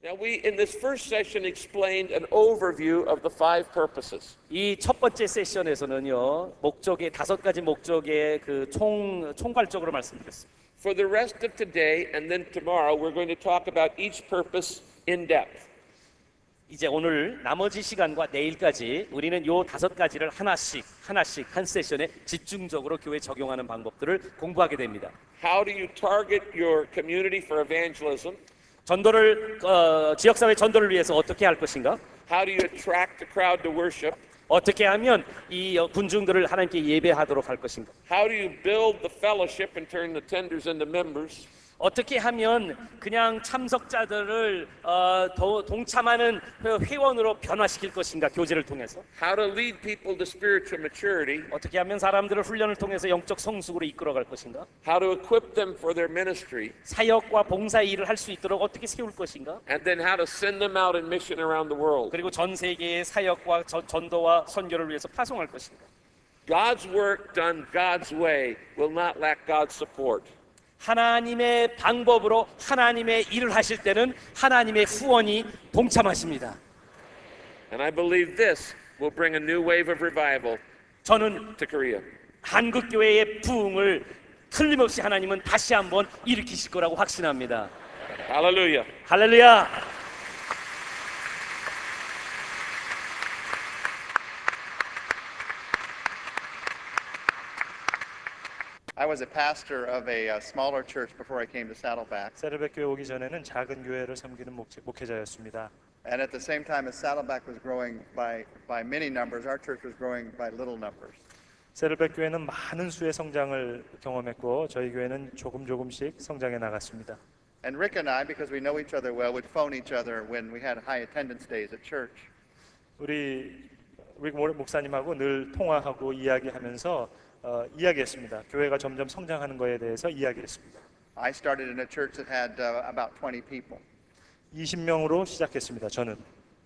Now we in this first session explained an overview of the 5 purposes. 이 첫 번째 세션에서는요, 목적의 5가지 목적의 그 총괄적으로 말씀드렸습니다. For the rest of today and then tomorrow, we're going to talk about each purpose in depth. 이제 오늘 나머지 시간과 내일까지 우리는 요 5가지를 하나씩 한 세션에 집중적으로 교회에 적용하는 방법들을 공부하게 됩니다. How do you target your community for evangelism? 전도를 지역사회 전도를 위해서 어떻게 할 것인가? How do you attract the crowd to worship? 어떻게 하면 이 군중들을 하나님께 예배하도록 할 것인가? How do you build the fellowship and turn the tenders into members? 어떻게 하면 그냥 참석자들을 동참하는 회원으로 변화시킬 것인가? 교제를 통해서. How to lead people to spiritual maturity? 어떻게 하면 사람들을 훈련을 통해서 영적 성숙으로 이끌어갈 것인가? How to equip them for their ministry? 사역과 봉사 일을 할 수 있도록 어떻게 세울 것인가? And then how to send them out in mission around the world? 그리고 전 세계의 사역과 전도와 선교를 위해서 파송할 것인가? God's work done God's way will not lack God's support. 하나님의 방법으로 하나님의 일을 하실 때는 하나님의 후원이 동참하십니다. And I believe this will bring a new wave of revival 저는 to Korea. 한국 교회의 부흥을 틀림없이 하나님은 다시 한번 일으키실 거라고 확신합니다. Hallelujah. 할렐루야. I was a pastor of a smaller church before I came to Saddleback. 세르백 교회 오기 전에는 작은 교회를 섬기는 목회자였습니다. And at the same time as Saddleback was growing by many numbers, our church was growing by little numbers. 세르백 교회는 많은 수의 성장을 경험했고 저희 교회는 조금씩 성장해 나갔습니다. And Rick and I, because we know each other well, would phone each other when we had high attendance days at church. 우리 목사님하고 늘 통화하고 이야기하면서 이야기했습니다. 교회가 점점 성장하는 것에 대해서 이야기했습니다. I started in a church that had about 20 people. 20명으로 시작했습니다. 저는.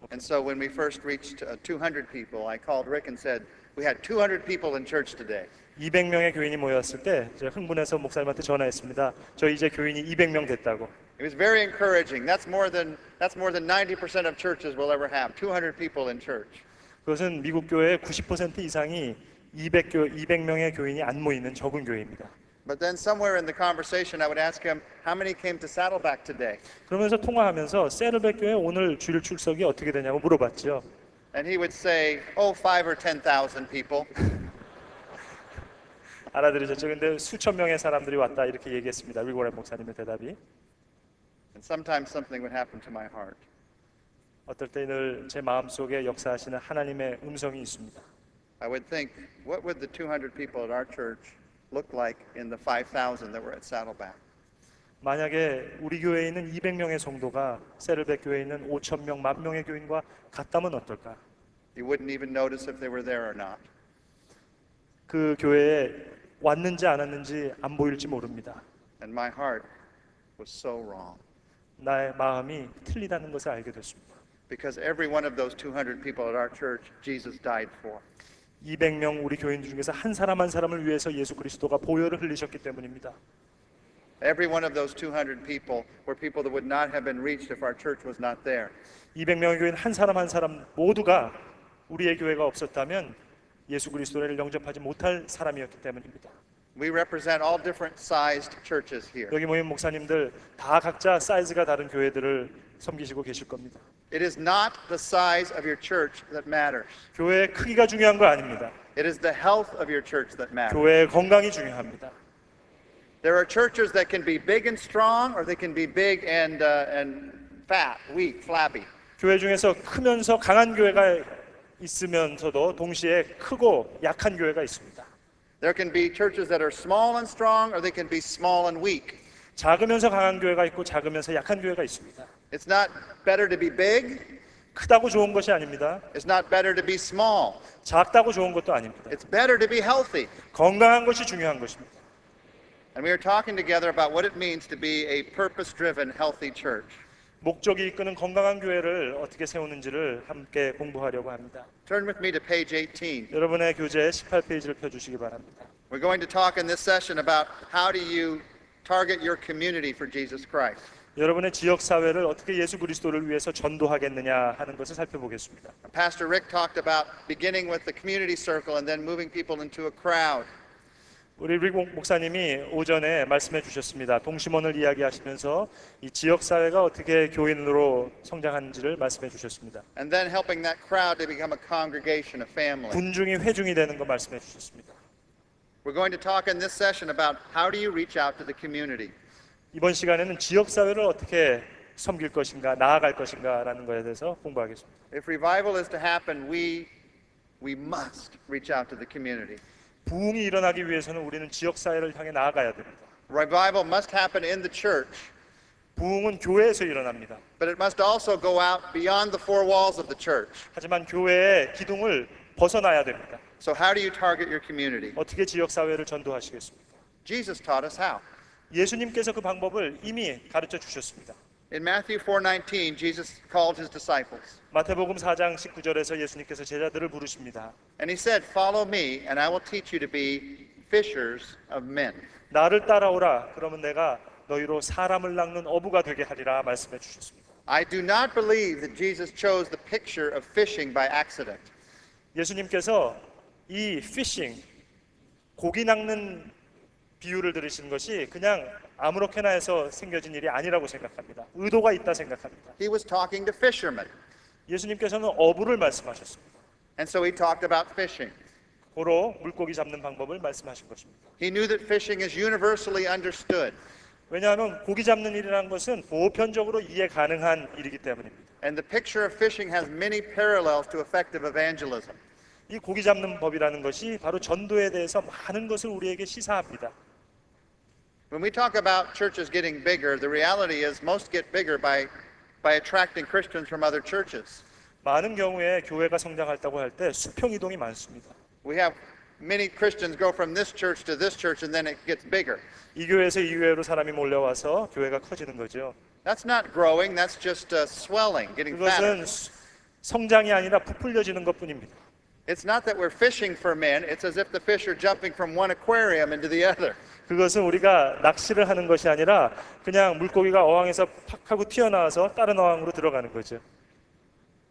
And so when we first reached 200 people, I called Rick and said, "We had 200 people in church today." 200명의 교인이 모였을 때 제가 흥분해서 목사님한테 전화했습니다. 저 이제 교인이 200명 됐다고. It was very encouraging. That's more than 90% of churches will ever have. 200 people in church. 그것은 미국 교회의 90% 이상이 200명의 교인이 안 모이는 적은 교회입니다. But then somewhere in the conversation I would ask him, "How many came to Saddleback today?" 그러면서 통화하면서 세르백 교회 오늘 주일 출석이 어떻게 되냐고 물어봤죠. And he would say, "Oh, 5 or 10,000 people." 알아들으셨죠? 근데 수천 명의 사람들이 왔다 이렇게 얘기했습니다. 위고렌 목사님의 대답이. And sometimes something would happen to my heart. 어떨 때 늘 제 마음속에 역사하시는 하나님의 음성이 있습니다. I would think, what would the 200 people at our church look like in the 5,000 that were at Saddleback? 만약에 우리 교회에 있는 200명의 성도가 세르백 교회에 있는 5,000명, 10,000명의 교인과 같다면 어떨까? You wouldn't even notice if they were there or not. 그 교회에 왔는지 안 왔는지 안 보일지 모릅니다. And my heart was so wrong. 나의 마음이 틀리다는 것을 알게 됐습니다. Because every one of those 200 people at our church, Jesus died for. 200명 우리 교인 중에서 한 사람 한 사람을 위해서 예수 그리스도가 보혈을 흘리셨기 때문입니다. Every one of those 200 people were people that would not have been reached if our church was not there. 200명의 교인 한 사람 한 사람 모두가 우리의 교회가 없었다면 예수 그리스도를 영접하지 못할 사람이었기 때문입니다. We represent all different sized churches here. 여기 모인 목사님들 다 각자 사이즈가 다른 교회들을 섬기시고 계실 겁니다. It is not the size of your church that matters. 교회의 크기가 중요한 거 아닙니다. It is the health of your church that matters. 교회의 건강이 중요합니다. There are churches that can be big and strong, or they can be big and fat, weak, flabby. 교회 중에서 크면서 강한 교회가 있으면서도 동시에 크고 약한 교회가 있습니다. There can be churches that are small and strong, or they can be small and weak. 작으면서 강한 교회가 있고 작으면서 약한 교회가 있습니다. It's not better to be big. 크다고 좋은 것이 아닙니다. It's not better to be small. 작다고 좋은 것도 아닙니다. It's better to be healthy. 건강한 것이 중요한 것입니다. And we are talking together about what it means to be a purpose-driven, healthy church. 목적이 이끄는 건강한 교회를 어떻게 세우는지를 함께 공부하려고 합니다. Turn with me to page 18. 여러분의 교재 18페이지를 펴주시기 바랍니다. We're going to talk in this session about how do you target your community for Jesus Christ. 여러분의 지역 사회를 어떻게 예수 그리스도를 위해서 전도하겠느냐 하는 것을 살펴보겠습니다. Pastor Rick talked about beginning with the community circle and then moving people into a crowd. 우리 릭 목사님이 오전에 말씀해 주셨습니다. 동심원을 이야기하시면서 이 지역 사회가 어떻게 교인으로 성장하는지를 말씀해 주셨습니다. And then helping that crowd to become a congregation, a family. 군중이 회중이 되는 거 말씀해 주셨습니다. We're going to talk in this session about how do you reach out to the community. 이번 시간에는 지역 사회를 어떻게 섬길 것인가, 나아갈 것인가라는 것에 대해서 공부하겠습니다. If revival is to happen, we must reach out to the community. 부흥이 일어나기 위해서는 우리는 지역 사회를 향해 나아가야 됩니다. Revival must happen in the church, 부흥은 교회에서 일어납니다. but it must also go out beyond the four walls of the church. 하지만 교회의 기둥을 벗어나야 됩니다. So how do you target your community? 어떻게 지역 사회를 전도하시겠습니까? Jesus taught us how. 예수님께서 그 방법을 이미 가르쳐 주셨습니다. In Matthew 4:19, Jesus called his disciples. 마태복음 4장 19절에서 예수님께서 제자들을 부르십니다. And he said, "Follow me, and I will teach you to be fishers of men." 나를 따라오라. 그러면 내가 너희로 사람을 낚는 어부가 되게 하리라 말씀해 주셨습니다. I do not believe that Jesus chose the picture of fishing by accident. 예수님께서 이 피싱, 고기 낚는 비유를 들으신 것이 그냥 아무렇게나 해서 생겨진 일이 아니라고 생각합니다. 의도가 있다 생각합니다. He was talking to fishermen, 예수님께서는 어부를 말씀하셨습니다. and so he talked about fishing. 고로 물고기 잡는 방법을 말씀하신 것입니다. He knew that fishing is universally understood, 왜냐하면 고기 잡는 일이라는 것은 보편적으로 이해 가능한 일이기 때문입니다. and the picture of fishing has many parallels to effective evangelism. 이 고기 잡는 법이라는 것이 바로 전도에 대해서 많은 것을 우리에게 시사합니다. When we talk about churches getting bigger, the reality is most get bigger by attracting Christians from other churches. 많은 경우에 교회가 성장했다고 할 때 수평 이동이 많습니다. We have many Christians go from this church to this church, and then it gets bigger. 이 교회에서 이 교회로 사람이 몰려와서 교회가 커지는 거죠. That's not growing, that's just swelling, getting fatter. 그것은 성장이 아니라 부풀려지는 것뿐입니다. It's not that we're fishing for men, it's as if the fish are jumping from one aquarium into the other. 그것은 우리가 낚시를 하는 것이 아니라 그냥 물고기가 어항에서 팍 하고 튀어나와서 다른 어항으로 들어가는 거죠.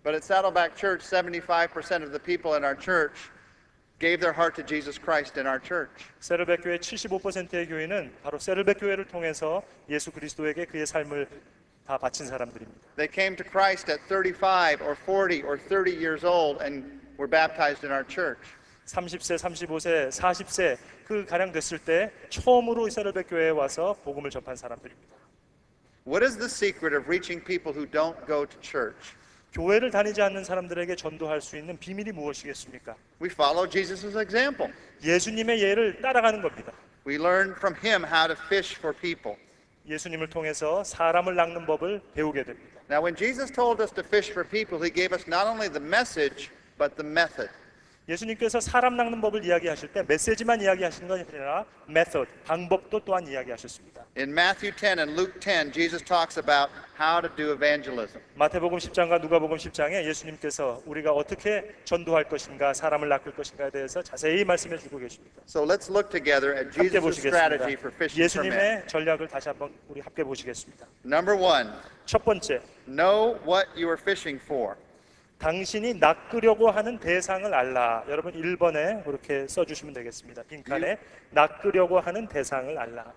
But at Saddleback Church, 75% of the people in our church gave their heart to Jesus Christ in our church. 세르백 교회 75%의 교인은 바로 세르백 교회를 통해서 예수 그리스도에게 그의 삶을 다 바친 사람들입니다. They came to Christ at 35 or 40 or 30 years old and were baptized in our church. 30세, 35세, 40세 그 가량 됐을 때 처음으로 세르백 교회에 와서 복음을 접한 사람들입니다. What is the secret of reaching people who don't go to church? 교회를 다니지 않는 사람들에게 전도할 수 있는 비밀이 무엇이겠습니까? We follow Jesus' example. 예수님의 예를 따라가는 겁니다. We learn from him how to fish for people. 예수님을 통해서 사람을 낚는 법을 배우게 됩니다. Now, when Jesus told us to fish for people, he gave us not only the message, but the method. 예수님께서 사람 낚는 법을 이야기하실 때 메시지만 이야기하시는 것이 아니라 메소드, 방법도 또한 이야기하셨습니다. In Matthew 10 and Luke 10, Jesus talks about how to do evangelism. 마태복음 10장과 누가복음 10장에 예수님께서 우리가 어떻게 전도할 것인가, 사람을 낚을 것인가에 대해서 자세히 말씀해 주고 계십니다. So let's look together at 함께 Jesus' 보시겠습니다. strategy for fishing for men. 예수님의 전략을 다시 한번 우리 함께 보시겠습니다. Number one, 첫 번째, know what you are fishing for. 당신이 낚으려고 하는 대상을 알라. 여러분 1번에 그렇게 써주시면 되겠습니다. 빈칸에 낚으려고 하는 대상을 알라.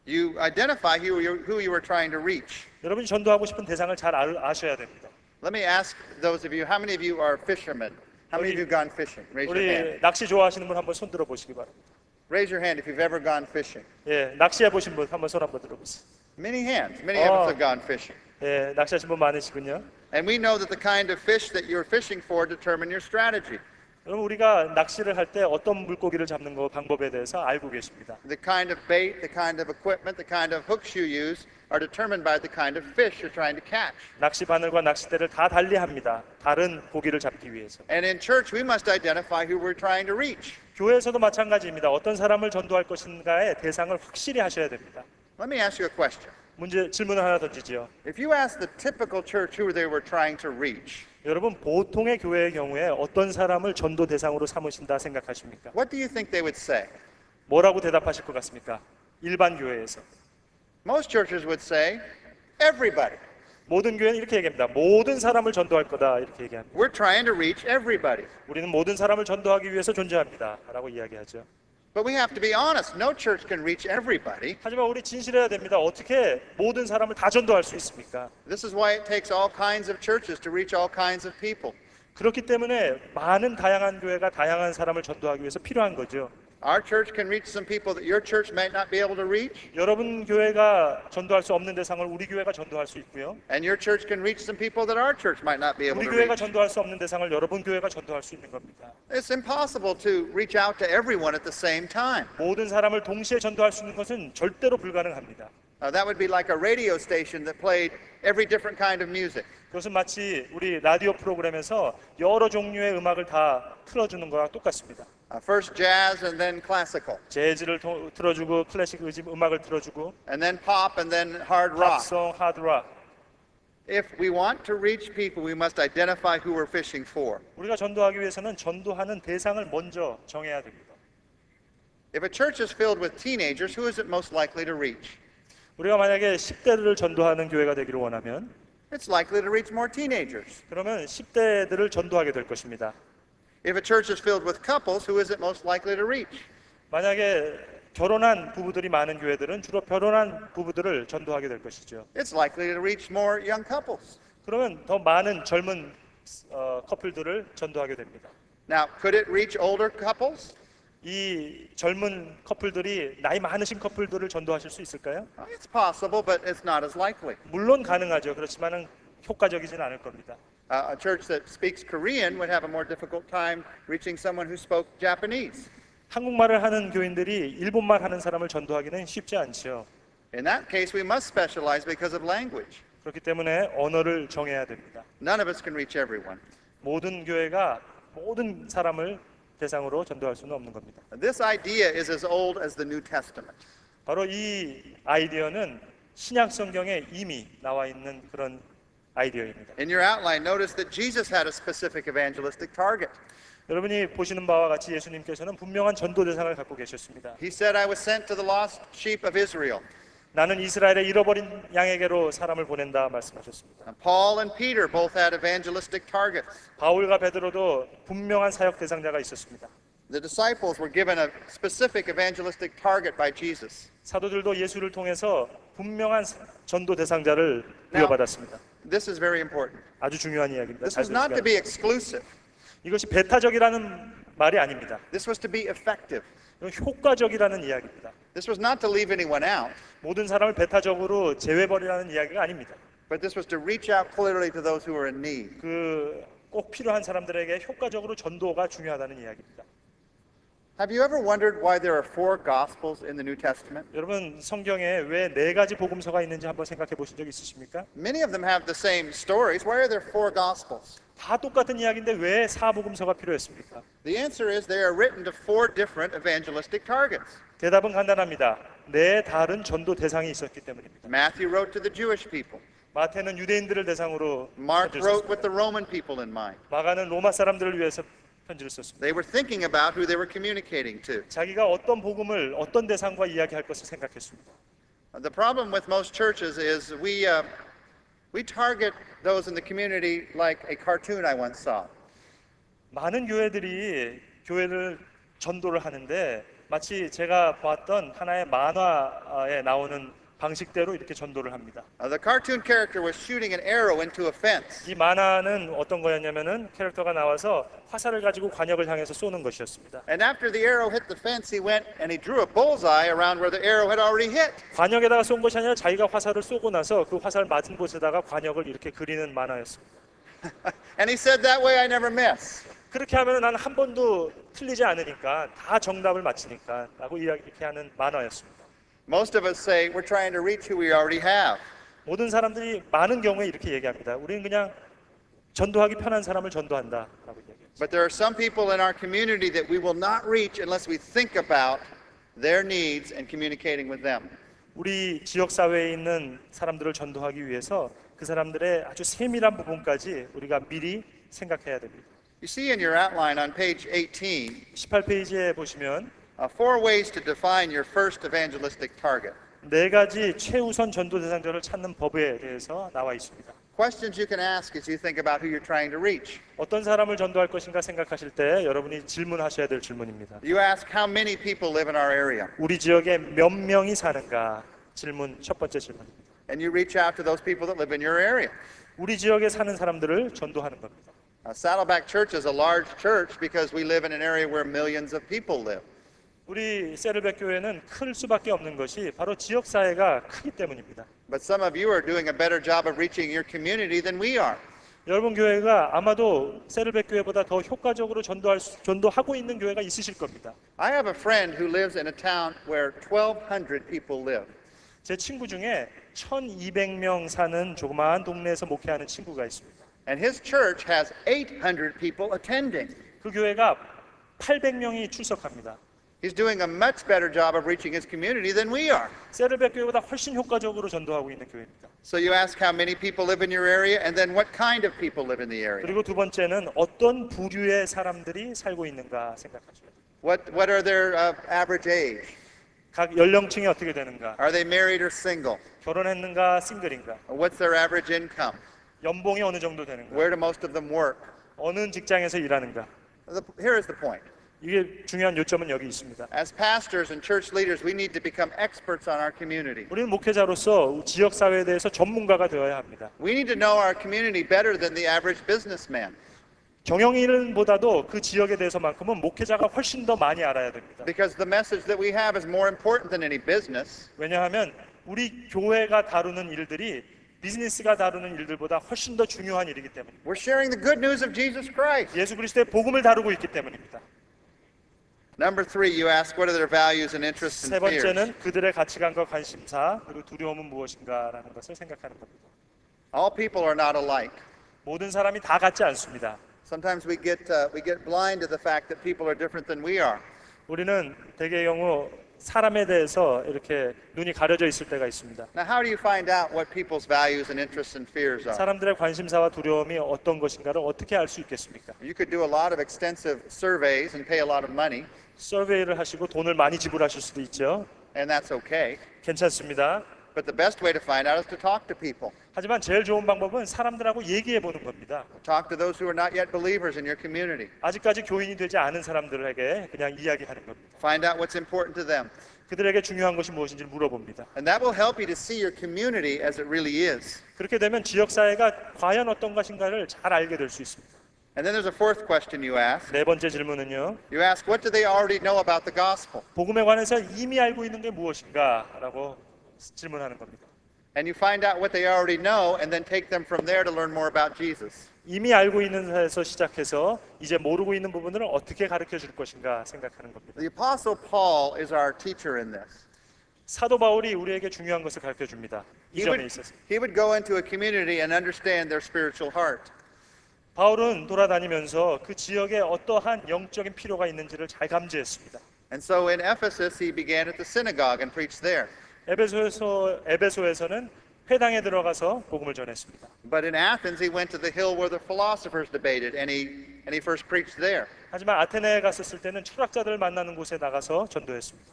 You identify who you are trying to reach. 여러분이 전도하고 싶은 대상을 잘 아셔야 됩니다. Let me ask those of you, how many of you are fishermen? How many of you have gone fishing? Raise your hand. 우리 낚시 좋아하시는 분 한번 손 들어 보시기 바랍니다. Raise your hand if you've ever gone fishing. 예, 낚시해 보신 분 한번 손 한번 들어보세요. Many hands. Many of us have gone fishing. 예, 낚시하신 분 많으시군요. And we know that the kind of fish that you're fishing for determine your strategy. 여러분 우리가 낚시를 할 때 어떤 물고기를 잡는 거 방법에 대해서 알고 계십니다. The kind of bait, the kind of equipment, the kind of hooks you use are determined by the kind of fish you're trying to catch. 낚시 바늘과 낚싯대를 다 달리합니다. 다른 고기를 잡기 위해서. And in church, we must identify who we're trying to reach. 교회에서도 마찬가지입니다. 어떤 사람을 전도할 것인가의 대상을 확실히 하셔야 됩니다. Let me ask you a question. 질문을 하나 던지지요. If you ask the typical church who they were trying to reach, 여러분 보통의 교회의 경우에 어떤 사람을 전도 대상으로 삼으신다 생각하십니까? what do you think they would say? 뭐라고 대답하실 것 같습니까? 일반 교회에서 Most churches would say, Everybody. 모든 교회는 이렇게 얘기합니다. 모든 사람을 전도할 거다 이렇게 얘기합니다. We're trying to reach everybody. 우리는 모든 사람을 전도하기 위해서 존재합니다. 라고 이야기하죠. But we have to be honest. No church can reach everybody. 하지만 우리 진실해야 됩니다. 어떻게 모든 사람을 다 전도할 수 있습니까? This is why it takes all kinds of churches to reach all kinds of people. 그렇기 때문에 많은 다양한 교회가 다양한 사람을 전도하기 위해서 필요한 거죠. Our church can reach some people that your church might not be able to reach. 여러분 교회가 전도할 수 없는 대상을 우리 교회가 전도할 수 있고요. And your church can reach some people that our church might not be able 우리 to 교회가 reach. 전도할 수 없는 대상을 여러분 교회가 전도할 수 있는 겁니다. It's impossible to reach out to everyone at the same time. 모든 사람을 동시에 전도할 수 있는 것은 절대로 불가능합니다. That would be like a radio station that played every different kind of music. 그것은 마치 우리 라디오 프로그램에서 여러 종류의 음악을 다 틀어주는 거랑 똑같습니다. First jazz and then classical. 재즈를 틀어주고 클래식 음악을 틀어주고 And then pop and then hard rock. 팝송, 하드락. If we want to reach people, we must identify who we're fishing for. 우리가 전도하기 위해서는 전도하는 대상을 먼저 정해야 됩니다. If a church is filled with teenagers, who is it most likely to reach? 우리가 만약에 10대들을 전도하는 교회가 되기를 원하면 It's likely to reach more teenagers. 그러면 10대들을 전도하게 될 것입니다. If a church is filled with couples, who is it most likely to reach? 만약에 결혼한 부부들이 많은 교회들은 주로 결혼한 부부들을 전도하게 될 것이죠. It's likely to reach more young couples. 그러면 더 많은 젊은 커플들을 전도하게 됩니다. Now, could it reach older couples? 이 젊은 커플들이 나이 많으신 커플들을 전도하실 수 있을까요? It's possible, but it's not as likely. 물론 가능하죠. 그렇지만은 효과적이진 않을 겁니다. A church that speaks Korean would have a more difficult time reaching someone who spoke Japanese. 한국말을 하는 교인들이 일본말 하는 사람을 전도하기는 쉽지 않죠. In that case, we must specialize because of language. 그렇기 때문에 언어를 정해야 됩니다. None of us can reach everyone. 모든 교회가 모든 사람을 대상으로 전도할 수는 없는 겁니다. This idea is as old as the New Testament. 바로 이 아이디어는 신약 성경에 이미 나와 있는 그런 아이디어입니다. In your outline, notice that Jesus had a specific evangelistic target. 여러분이 보시는 바와 같이 예수님께서는 분명한 전도 대상을 갖고 계셨습니다. He said, I was sent to the lost sheep of Israel. 나는 이스라엘의 잃어버린 양에게로 사람을 보낸다 말씀하셨습니다. And Paul and Peter both had evangelistic targets. 바울과 베드로도 분명한 사역 대상자가 있었습니다. The disciples were given a specific evangelistic target by Jesus. 사도들도 예수를 통해서 분명한 전도 대상자를 부여받았습니다. This is very important. 아주 중요한 이야기입니다. This 잘 was not to 들으시면 be exclusive. 이것이 배타적이라는 말이 아닙니다. This was to be effective. 이건 효과적이라는 이야기입니다. This was not to leave anyone out, 모든 사람을 배타적으로 제외버리라는 이야기가 아닙니다. but this was to reach out clearly to those who were in need. 꼭 필요한 사람들에게 효과적으로 전도가 중요하다는 이야기입니다. Have you ever wondered why there are 4 gospels in the New Testament? 여러분 성경에 왜 4가지 복음서가 있는지 한번 생각해 보신 적 있으십니까? Many of them have the same stories. Why are there 4 gospels? 다 똑같은 이야기인데 왜 4복음서가 필요했습니까? The answer is they are written to 4 different evangelistic targets. 대답은 간단합니다. 4 다른 전도 대상이 있었기 때문입니다. Matthew wrote to the Jewish people. 마태는 유대인들을 대상으로 Mark 편지를 wrote 썼습니다. with the Roman people in mind. 마가는 로마 사람들을 위해서 편지를 썼습니다. They were thinking about who they were communicating to. 자기가 어떤 복음을 어떤 대상과 이야기할 것을 생각했습니다. The problem with most churches is we target those in the community like a cartoon I once saw. 많은 교회들이 교회를 전도를 하는데 마치 제가 봤던 하나의 만화에 나오는 방식대로 이렇게 전도를 합니다. The cartoon character was shooting an arrow into a fence. 이 만화는 어떤 거였냐면은 캐릭터가 나와서 화살을 가지고 관역을 향해서 쏘는 것이었습니다. And after the arrow hit the fence, he went and he drew a bullseye around where the arrow had already hit. 관역에다가 쏜 것이 아니라 자기가 화살을 쏘고 나서 그 화살 맞은 곳에다가 관역을 이렇게 그리는 만화였습니다. And he said, that way I never miss. 그렇게 하면 나는 한 번도 틀리지 않으니까 다 정답을 맞히니까 라고 이렇게 하는 만화였습니다. Most of us say we're trying to reach who we already have. 모든 사람들이 많은 경우에 이렇게 얘기합니다. 우리는 그냥 전도하기 편한 사람을 전도한다 라고 얘기합니다. But there are some people in our community that we will not reach unless we think about their needs and communicating with them. 우리 지역 사회에 있는 사람들을 전도하기 위해서 그 사람들의 아주 세밀한 부분까지 우리가 미리 생각해야 됩니다. You see in your outline on page 18 18페이지에 보시면 4 ways to define your first evangelistic target. 네 가지 최우선 전도 대상자를 찾는 법에 대해서 나와 있습니다. Questions you can ask as you think about who you're trying to reach. 어떤 사람을 전도할 것인가 생각하실 때 여러분이 질문하셔야 될 질문입니다. You ask how many people live in our area, 우리 지역에 몇 명이 사는가? 질문 첫 번째 질문입니다. and you reach out to those people that live in your area. 우리 지역에 사는 사람들을 전도하는 겁니다. Saddleback Church is a large church because we live in an area where millions of people live. 우리 세를백 교회는 클 수밖에 없는 것이 바로 지역 사회가 크기 때문입니다. But some of you are doing a better job of reaching your community than we are. 여러분 교회가 아마도 세를백 교회보다 더 효과적으로 전도하고 있는 교회가 있으실 겁니다. I have a friend who lives in a town where 1,200 people live. 제 친구 중에 1,200명 사는 조그마한 동네에서 목회하는 친구가 있습니다. And his church has 800 people attending. 그 교회가 800명이 출석합니다. He's doing a much better job of reaching his community than we are. 세르백 교회보다 훨씬 효과적으로 전도하고 있는 교회입니다. So you ask how many people live in your area, and then what kind of people live in the area. 그리고 두 번째는 어떤 부류의 사람들이 살고 있는가 생각하셔야 돼요. What are their average age? 각 연령층이 어떻게 되는가? Are they married or single? 결혼했는가, 싱글인가? What's their average income? 연봉이 어느 정도 되는가? Where do most of them work? 어느 직장에서 일하는가? Here is the point. 이게 중요한 요점은 여기 있습니다. As pastors and church leaders, we need to become experts on our community. 우리는 목회자로서 지역 사회에 대해서 전문가가 되어야 합니다. We need to know our community better than the average businessman. 경영인보다도 그 지역에 대해서만큼은 목회자가 훨씬 더 많이 알아야 됩니다. Because the message that we have is more important than any business. 왜냐하면 우리 교회가 다루는 일들이 비즈니스가 다루는 일들보다 훨씬 더 중요한 일이기 때문입니다. We're sharing the good news of Jesus Christ. 예수 그리스도의 복음을 다루고 있기 때문입니다. Number 3, you ask what are their values and interests 세 and fears. 번째는 그들의 가치관과 관심사 그리고 두려움은 무엇인가라는 것을 생각하는 겁니다. All people are not alike. 모든 사람이 다 같지 않습니다. Sometimes we get blind to the fact that people are different than we are. 우리는 대개의 경우 사람에 대해서 이렇게 눈이 가려져 있을 때가 있습니다. Now, how do you find out what people's values and interests and fears are? 사람들의 관심사와 두려움이 어떤 것인가를 어떻게 알 수 있겠습니까? You could do a lot of extensive surveys and pay a lot of money, 서베이를 하시고 돈을 많이 지불하실 수도 있죠. and that's okay. 괜찮습니다. But the best way to find out is to talk to people. 하지만 제일 좋은 방법은 사람들하고 얘기해 보는 겁니다. Talk to those who are not yet believers in your community. 아직까지 교인이 되지 않은 사람들에게 그냥 이야기하는 겁니다. Find out what's important to them. 그들에게 중요한 것이 무엇인지 물어봅니다. And that will help you to see your community as it really is. 그렇게 되면 지역 사회가 과연 어떤 것인가를 잘 알게 될 수 있습니다. And then there's a fourth question you ask. 네 번째 질문은요. You ask, what do they already know about the gospel? 복음에 관해서 이미 알고 있는 게 무엇인가라고 질문하는 겁니다. And you find out what they already know and then take them from there to learn more about Jesus. 이미 알고 있는 데서 시작해서 이제 모르고 있는 부분들을 어떻게 가르쳐 줄 것인가 생각하는 겁니다. The Apostle Paul is our teacher in this. 사도 바울이 우리에게 중요한 것을 가르쳐 줍니다. 이 점에 있어서. He would go into a community and understand their spiritual heart. 바울은 돌아다니면서 그 지역에 어떠한 영적인 필요가 있는지를 잘 감지했습니다. And so in Ephesus, he began at the synagogue and preached there. 에베소에서는 회당에 들어가서 복음을 전했습니다. But in Athens, he went to the hill where the philosophers debated, and he first preached there. 하지만 아테네에 갔었을 때는 철학자들을 만나는 곳에 나가서 전도했습니다.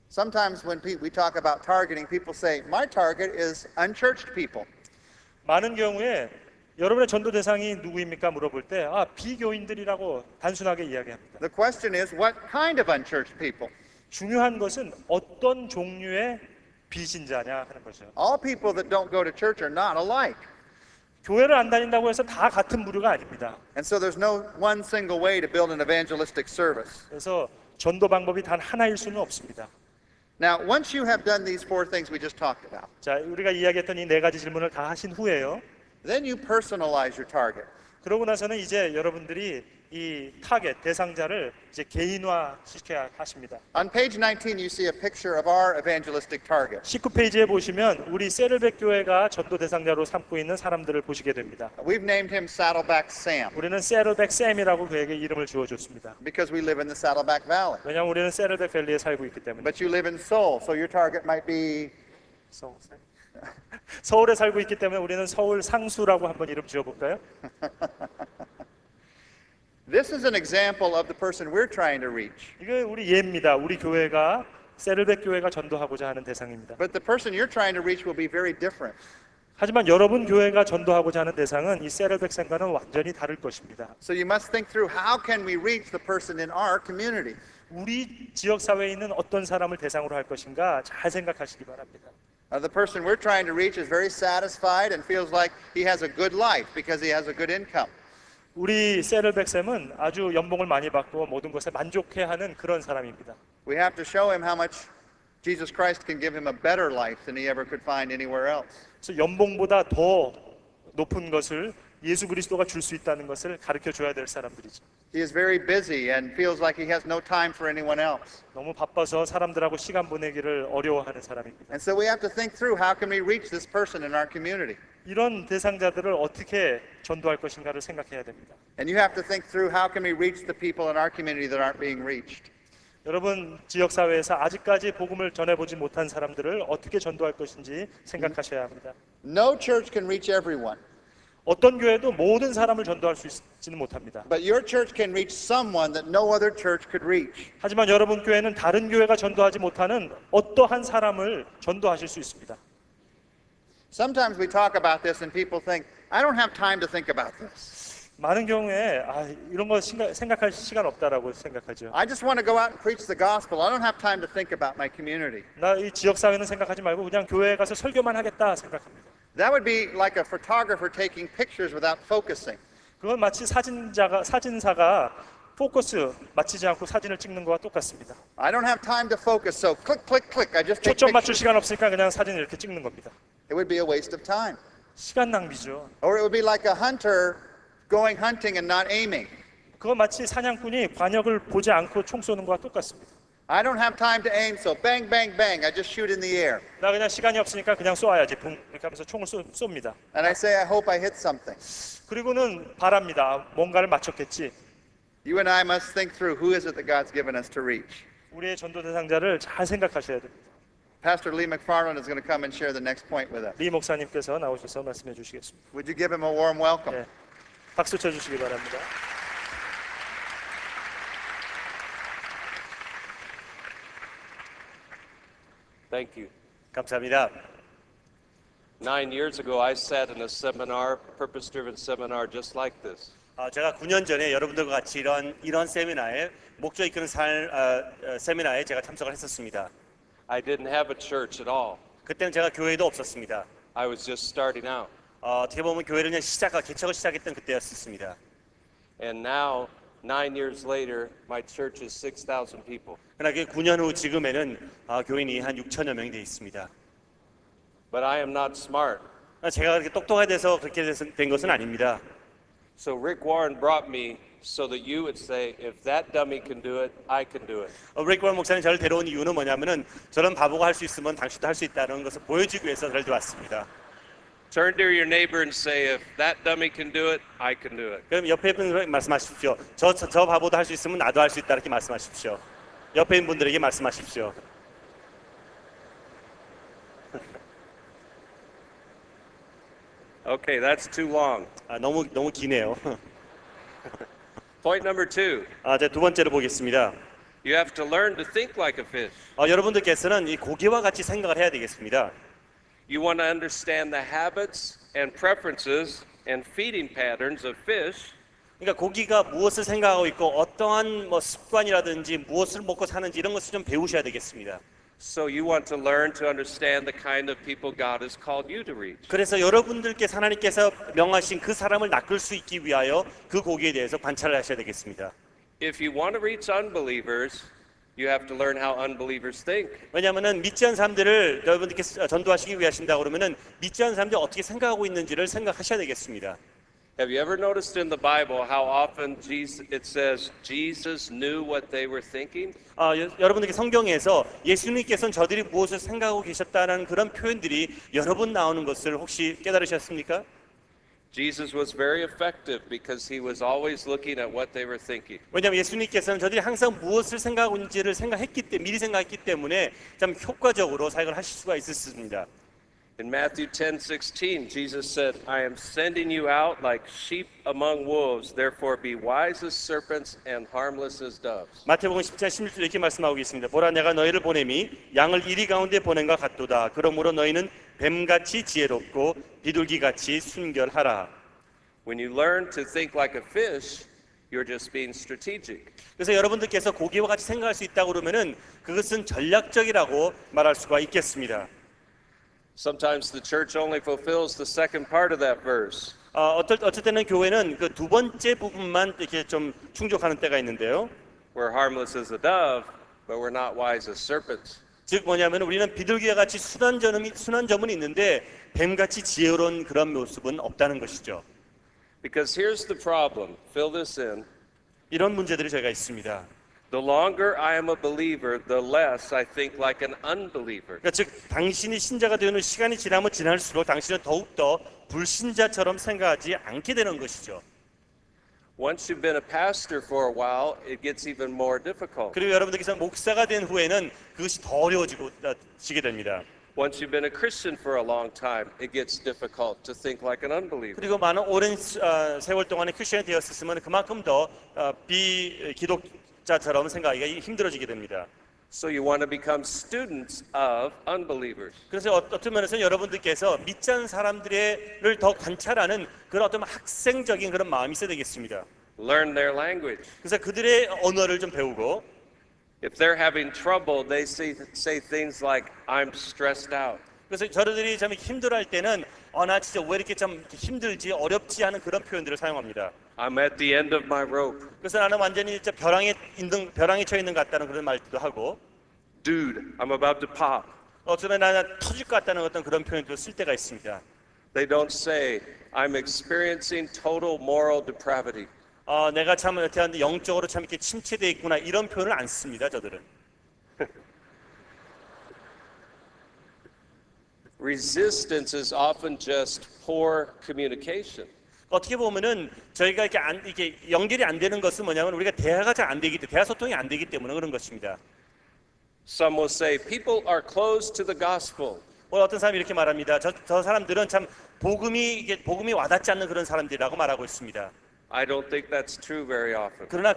Sometimes when we talk about targeting, people say, my target is unchurched people. 많은 경우에 여러분의 전도 대상이 누구입니까? 물어볼 때 비교인들이라고 단순하게 이야기합니다. The question is, what kind of unchurched people? 중요한 것은 어떤 종류의 비신자냐 하는 거죠. All people that don't go to church are not alike. 교회를 안 다닌다고 해서 다 같은 부류가 아닙니다. And so there's no one single way to build an evangelistic service. 그래서 전도 방법이 단 하나일 수는 없습니다. Now, once you have done these four things we just talked about, 자, 우리가 이야기했던 이 네 가지 질문을 다 하신 후에요. then you personalize your target. 그러고 나서는 이제 여러분들이 이 타겟 대상자를 이제 개인화 시켜야 하십니다. On page 19, you see a picture of our evangelistic target. 19페이지에 보시면 우리 세를백 교회가 전도 대상자로 삼고 있는 사람들을 보시게 됩니다. We've named him Saddleback Sam 우리는 세를백 샘이라고 그에게 이름을 주어줬습니다. because we live in the Saddleback Valley. 왜냐하면 우리는 세를백 밸리에 살고 있기 때문에. But you live in Seoul, so your target might be 서울에 살고 있기 때문에 우리는 서울 상수라고 한번 이름 지어볼까요? This is an example of the person we're trying to reach. 이거 우리 예입니다. 우리 교회가 세를백 교회가 전도하고자 하는 대상입니다. But the person you're trying to reach will be very different. 하지만 여러분 교회가 전도하고자 하는 대상은 이 세를백생과는 완전히 다를 것입니다. So you must think through how can we reach the person in our community? 우리 지역 사회에 있는 어떤 사람을 대상으로 할 것인가 잘 생각하시기 바랍니다. The person we're trying to reach is very satisfied and feels like he has a good life because he has a good income. 우리 세를백쌤은 아주 연봉을 많이 받고 모든 것에 만족해하는 그런 사람입니다. We have to show him how much Jesus Christ can give him a better life than he ever could find anywhere else. 그래서 연봉보다 더 높은 것을 예수 그리스도가 줄 수 있다는 것을 가르쳐 줘야 될 사람들이죠. He is very busy and feels like he has no time for anyone else. 너무 바빠서 사람들하고 시간 보내기를 어려워하는 사람입니다. And so we have to think through how can we reach this person in our community. 이런 대상자들을 어떻게 전도할 것인가를 생각해야 됩니다. And you have to think through how can we reach the people in our community that aren't being reached. 여러분 지역 사회에서 아직까지 복음을 전해보지 못한 사람들을 어떻게 전도할 것인지 생각하셔야 합니다. No church can reach everyone, 어떤 교회도 모든 사람을 전도할 수 있지는 못합니다. but your church can reach someone that no other church could reach. 하지만 여러분 교회는 다른 교회가 전도하지 못하는 어떠한 사람을 전도하실 수 있습니다. Sometimes we talk about this and people think, I don't have time to think about this. 많은 경우에 이런 거 생각할 시간 없다라고 생각하죠. I just want to go out and preach the gospel. I don't have time to think about my community. 나 이 지역 사회는 생각하지 말고 그냥 교회에 가서 설교만 하겠다 생각합니다. That would be like a photographer taking pictures without focusing. 그건 마치 사진사가 포커스 맞추지 않고 사진을 찍는 거와 똑같습니다. I don't have time to focus, so click, click, click. I just take 초점 맞출 pictures. 시간 없으니까 그냥 사진을 이렇게 찍는 겁니다. It would be a waste of time. 시간 낭비죠. Or it would be like a hunter going hunting and not aiming. 그건 마치 사냥꾼이 관역을 보지 않고 총 쏘는 거와 똑같습니다. I don't have time to aim, so bang, bang, bang. I just shoot in the air. 나 그냥 시간이 없으니까 그냥 쏘아야지. 붕 이렇게 하면서 총을 쏩니다. And I say, I hope I hit something. 그리고는 바랍니다. 뭔가를 맞췄겠지. You and I must think through who is it that God's given us to reach. 우리의 전도 대상자를 잘 생각하셔야 됩니다. Pastor Lee McFarland is going to come and share the next point with us. 리 목사님께서 나오셔서 말씀해 주시겠습니다. Would you give him a warm welcome? 네, 박수 쳐주시기 바랍니다. Thank you. 감사합니다. 9 years ago, I sat in a seminar, purpose-driven seminar, just like this. 제가 9년 전에 여러분들과 같이 이런 세미나에 목적 이끄는 세미나에 제가 참석을 했었습니다. I didn't have a church at all. 그때는 제가 교회도 없었습니다. I was just starting out. 어떻게 보면 교회를 그냥 개척을 시작했던 그때였습니다. And now, 9 years later, my church is 6,000 people. 그러나 9년 후 지금에는 교인이 한 6천여 명이 되어 있습니다. But I am not smart. 제가 그렇게 똑똑하게 돼서 그렇게 된 것은 아닙니다. So Rick Warren brought me so that you would say, if that dummy can do it, I can do it. 리크 워런 목사님 저를 데려온 이유는 뭐냐면은 저런 바보가 할 수 있으면 당신도 할 수 있다는 것을 보여주기 위해서 저를 들어왔습니다. Turn to your neighbor and say, if that dummy can do it, I can do it. 그럼 옆에 분들에게 말씀하십시오. 저 바보도 할 수 있으면 나도 할 수 있다 이렇게 말씀하십시오. 옆에 있는 분들에게 말씀하십시오. Okay, that's too long. 너무 기네요. Point number 2. 제 두 번째로 보겠습니다. You have to learn to think like a fish. 여러분들께서는 이 고기와 같이 생각을 해야 되겠습니다. You want to understand the habits and preferences and feeding patterns of fish. 그러니까 고기가 무엇을 생각하고 있고 어떠한 습관이라든지 무엇을 먹고 사는지 이런 것을 좀 배우셔야 되겠습니다. So you want to learn to understand the kind of people God has called you to reach. 그래서 여러분들께서 하나님께서 명하신 그 사람을 낚을 수 있기 위하여 그 고기에 대해서 관찰을 하셔야 되겠습니다. If you want to reach unbelievers, you have to learn how unbelievers think. 왜냐하면은 믿지 않는 사람들을 여러분들께서 전도하시기 위하신다 그러면은 믿지 않는 사람들이 어떻게 생각하고 있는지를 생각하셔야 되겠습니다. Have you ever noticed in the Bible how often it says Jesus knew what they were thinking? 여러분들께 성경에서 예수님께서는 저들이 무엇을 생각하고 계셨다는 그런 표현들이 여러 번 나오는 것을 혹시 깨달으셨습니까? Jesus was very effective because he was always looking at what they were thinking. 왜냐하면 예수님께서는 저들이 항상 무엇을 생각하고 있는지를 미리 생각했기 때문에 참 효과적으로 사역을 하실 수가 있었습니다. In Matthew 10:16, Jesus said, I am sending you out like sheep among wolves. Therefore be wise as serpents and harmless as doves. 마태복음 10장 16절 이렇게 말씀하고 있습니다. 보라 내가 너희를 보냄이 양을 이리 가운데 보낸과 같도다. 그러므로 너희는 뱀같이 지혜롭고 비둘기같이 순결하라. When you learn to think like a fish, you're just being strategic. 그래서 여러분들께서 고기와 같이 생각할 수 있다고 그러면은 그것은 전략적이라고 말할 수가 있겠습니다. Sometimes the church only fulfills the second part of that verse. 어쩔 때는 교회는 그 두 번째 부분만 이렇게 좀 충족하는 때가 있는데요. We're harmless as a dove, but we're not wise as serpents. 즉 뭐냐면 우리는 비둘기와 같이 순한 점은 있는데 뱀같이 지혜로운 그런 모습은 없다는 것이죠. Because here's the problem. Fill this in. 이런 문제들이 저희가 있습니다. The longer I am a believer, the less I think like an unbeliever. 그러니까 즉 당신이 신자가 되는 시간이 지나면 지날수록 당신은 더욱더 불신자처럼 생각하지 않게 되는 것이죠. Once you've been a pastor for a while, it gets even more difficult. 그리고 여러분들께서 목사가 된 후에는 그것이 더 어려워지게 됩니다. Once you've been a Christian for a long time, it gets difficult to think like an unbeliever. 그리고 많은 오랜 세월 동안에 크리스천이 되었으면 그만큼 더 비기독자처럼 생각하기가 힘들어지게 됩니다. So you want to become students of unbelievers. 그래서 어떤 면에서는 여러분들께서 믿지 않는 사람들을 더 관찰하는 그런 어떤 학생적인 그런 마음이 있어야 되겠습니다. Learn their language. 그래서 그들의 언어를 좀 배우고 If they're having trouble, they say things like, I'm stressed out. 그래서 저들이 참 힘들어할 때는 나 진짜 왜 이렇게 좀 힘들지 어렵지 하는 그런 표현들을 사용합니다. I'm at the end of my rope. 그래서 나는 완전히 진짜 벼랑에 처해 있는 것 같다는 그런 말도 하고 Dude, I'm about to pop. 어쩌면 나는 터질 것 같다는 어떤 그런 표현도 쓸 때가 있습니다. They don't say, I'm experiencing total moral depravity. 내가 참 어떻게 영적으로 참 이렇게 침체되어 있구나 이런 표현을 안 씁니다. 저들은. Resistance is often just poor communication. 어떻게 보면은 저희가 이렇게 연결이 안 되는 것은 뭐냐면 우리가 대화가 잘 안 되기 때문에 대화 소통이 안 되기 때문에 그런 것입니다. Some will say, people are closed to the gospel. 어떤 사람이 이렇게 말합니다. 저 사람들은 참 복음이 와닿지 않는 그런 사람들이라고 말하고 있습니다. I don't think that's true very often. 그러나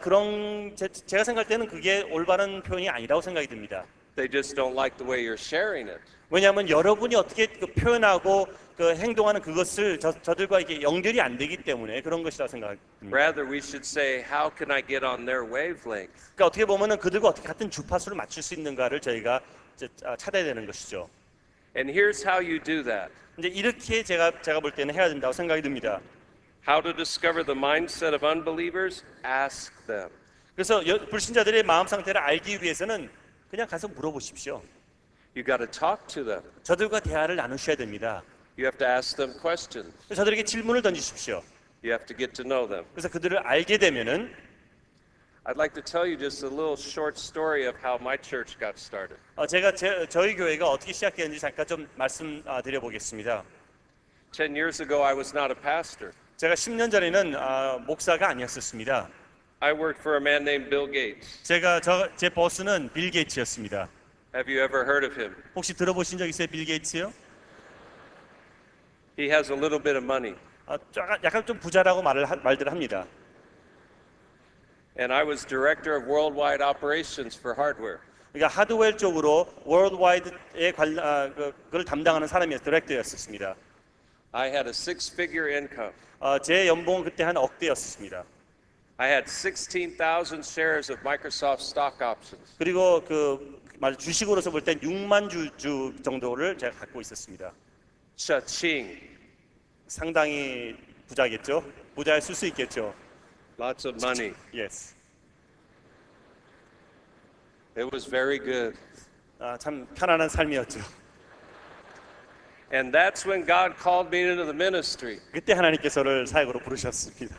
제가 생각할 때는 그게 올바른 표현이 아니라고 생각이 듭니다. They just don't like the way you're sharing it. 왜냐하면 여러분이 어떻게 표현하고 행동하는 그것을 저들과 이게 연결이 안 되기 때문에 그런 것이라고 생각합니다. Rather, we should say, how can I get on their wavelength? 그러니까 어떻게 보면은 그들과 어떻게 같은 주파수를 맞출 수 있는가를 저희가 찾아야 되는 것이죠. And here's how you do that. 이제 이렇게 제가 볼 때는 해야 된다고 생각이 듭니다. How to discover the mindset of unbelievers? Ask them. 그래서 불신자들의 마음 상태를 알기 위해서는 그냥 가서 물어보십시오. You got to talk to them. 저들과 대화를 나누셔야 됩니다. You have to ask them questions. 저들에게 질문을 던지십시오. You have to get to know them. 그래서 그들을 알게 되면은 I'd like to tell you just a little short story of how my church got started. 제가 저희 교회가 어떻게 시작했는지 잠깐 좀 말씀드려 보겠습니다. 10 years ago, I was not a pastor. 제가 10년 전에는 목사가 아니었었습니다. I worked for a man named Bill Gates. 제 보스는 빌 게이츠였습니다. Have you ever heard of him? 혹시 들어보신 적 있어요, 빌 게이츠요? He has a little bit of money. 약간 좀 부자라고 말들 합니다. And I was director of worldwide operations for hardware. 그러니까 하드웨어 쪽으로 월드와이드의 그걸 담당하는 사람이었어요. 디렉터였었습니다. I had a six-figure income. 제 연봉은 그때 한 억대였습니다. I had 16,000 shares of Microsoft stock options. 그리고 주식으로서 볼 때 6만 주 정도를 제가 갖고 있었습니다. Cha-ching. 상당히 부자겠죠? 부자에 쓸 수 있겠죠? Lots of money. Yes. It was very good. 참 편안한 삶이었죠. And that's when God called me into the ministry. 그때 하나님께서를 사역으로 부르셨습니다.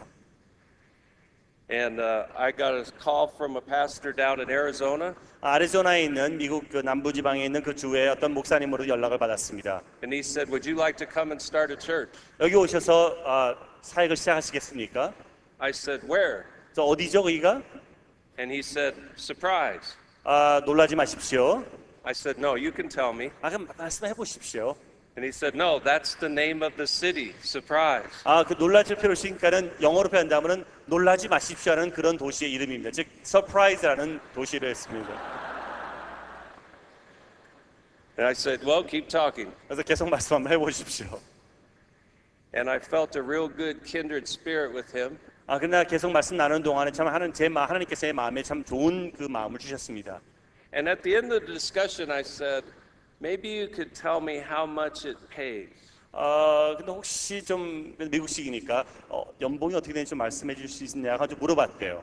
And I got a call from a pastor down in Arizona. 아리조나에 있는 미국 남부 지방에 있는 그 주의 어떤 목사님으로 연락을 받았습니다. And he said, would you like to come and start a church? 여기 오셔서 사역을 시작하시겠습니까? I said, where? 저 어디죠, 거기가? And he said, surprise. 놀라지 마십시오. I said, no, you can tell me. 그럼 말씀해 보십시오. And he said, no, that's the name of the city. Surprise. 아, 그 놀라실 필요 없으니까는 영어로 표현하면 놀라지 마십시오라는 그런 도시의 이름입니다. 즉 서프라이즈라는 도시를 했습니다. And I said, well, keep talking. 그래서 계속 말씀 한번 해보십시오. And I felt a real good kindred spirit with him. 아, 그러나 계속 말씀 나누는 동안에 참 하나님께서 제 마음에 참 좋은 그 마음을 주셨습니다. And at the end of the discussion, I said, maybe you could tell me how much it pays. 근데 혹시 좀 미국식이니까 연봉이 어떻게 되는지 좀 말씀해 주실 수 있느냐 가지고 물어봤대요.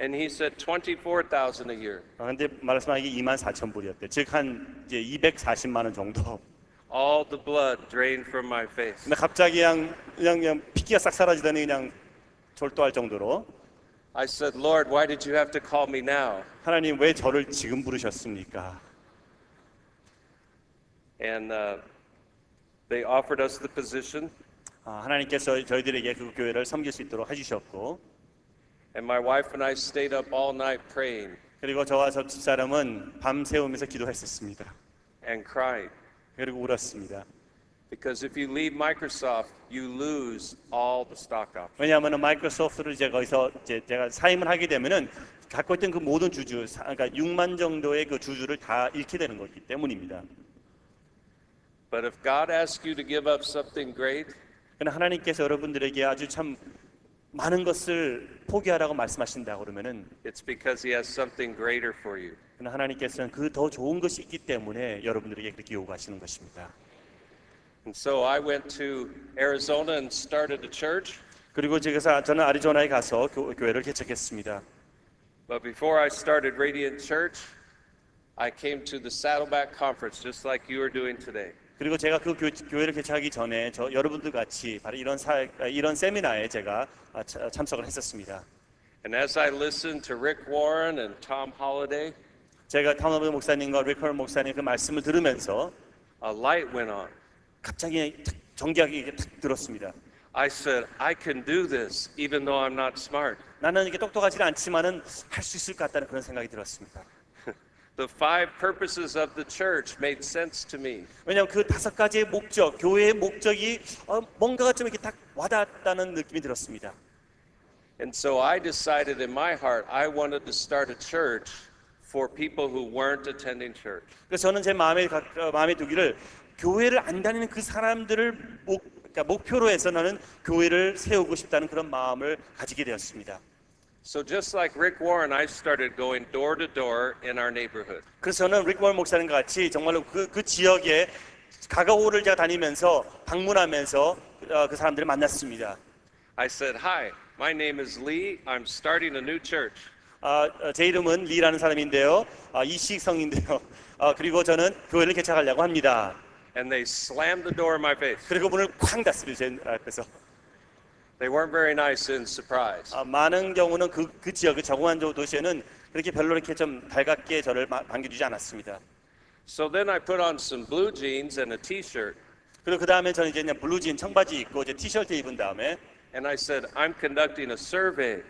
And he said, 24,000 a year. 근데 말씀하기 24,000불이었대. 즉 한 이제 240만 원 정도. All the blood drained from my face. 근데 갑자기 그냥 피기가 싹 사라지더니 그냥 졸도할 정도로. I said, Lord, why did you have to call me now? 하나님 왜 저를 지금 부르셨습니까? And they offered us the position. 하나님께서 저희들에게 그 교회를 섬길 수 있도록 해주셨고, And my wife and I stayed up all night praying 그리고 저와 저 집사람은 밤 새우면서 기도했었습니다. and crying. 그리고 울었습니다. Because if you leave Microsoft, you lose all the stock options. 왜냐하면 마이크로소프트를 이제 거기서 제가 사임을 하게 되면은 갖고 있던 그 모든 주주, 그러니까 6만 정도의 그 주주를 다 잃게 되는 거기 때문입니다. But if God asks you to give up something great, 그러나 하나님께서 여러분들에게 아주 참 많은 것을 포기하라고 말씀하신다 그러면은, it's because He has something greater for you. 그러나 하나님께서는 그 더 좋은 것이 있기 때문에 여러분들에게 그렇게 요구하시는 것입니다. And so I went to Arizona and started a church. 그리고 저는 아리조나에 가서 교회를 개척했습니다. But before I started Radiant Church, I came to the Saddleback Conference, just like you are doing today. 그리고 제가 그 교회를 개척하기 전에 여러분들 같이 바로 이런 세미나에 제가 참석을 했었습니다. And as I listened to Rick Warren and Tom Holliday, 제가 탐너브 목사님과 리커 목사님 그 말씀을 들으면서 a light went on. 갑자기 전기가 탁 들었습니다. I said, I can do this even though I'm not smart. 나는 이게 똑똑하지 않지만은 할 수 있을 것 같다는 그런 생각이 들었습니다. The 5 purposes of the church made sense to me. 왜냐하면 그 5가지의 목적, 교회의 목적이 뭔가가 좀 이렇게 딱 와닿았다는 느낌이 들었습니다. And so I decided in my heart I wanted to start a church for people who weren't attending church. 그래서 저는 제 마음에 두기를 교회를 안 다니는 그 사람들을 목표로 해서 나는 교회를 세우고 싶다는 그런 마음을 가지게 되었습니다. So just like Rick Warren, I started going door to door in our neighborhood. 그래서 저는 리크 월 목사님과 같이 정말로 그 지역에 가가오를 제가 다니면서 방문하면서 그 사람들을 만났습니다. I said, "Hi, my name is Lee. I'm starting a new church." 제 이름은 리라는 사람인데요. 이식성인데요. 그리고 저는 교회를 개척하려고 합니다. And they slammed the door in my face. 그리고 문을 쾅 닫습니다. 제 앞에서. They weren't very nice in surprise. 많은 경우는 그 지역의 적응한 도시에는 그렇게 별로 이렇게 좀 달갑게 저를 반겨주지 않았습니다. So then I put on some blue jeans and a t-shirt. 그리고 그 다음에 저는 이제 그냥 블루진 청바지 입고 이제 티셔츠 입은 다음에 And I said, I'm conducting a survey.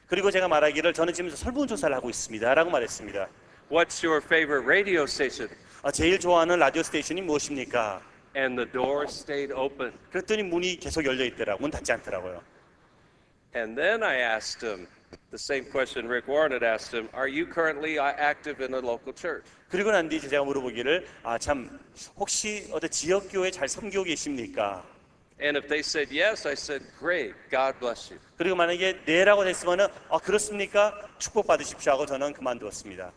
그리고 제가 말하기를 저는 지금 설문조사를 하고 있습니다라고 말했습니다. What's your favorite radio station? 제일 좋아하는 라디오 스테이션이 무엇입니까? And the door stayed open. 그랬더니 문이 계속 열려 있더라고요. 문 닫지 않더라고요. And then I asked him the same question Rick Warren had asked him, are you currently active in a local church? 그리고 난 뒤에 제가 물어보기를 참 혹시 어디 지역 교회 잘 섬기고 계십니까? And if they said yes, I said, great, God bless you. 그리고 만약에 네라고 됐으면은 그렇습니까? 축복 받으십시오 하고 저는 그만두었습니다.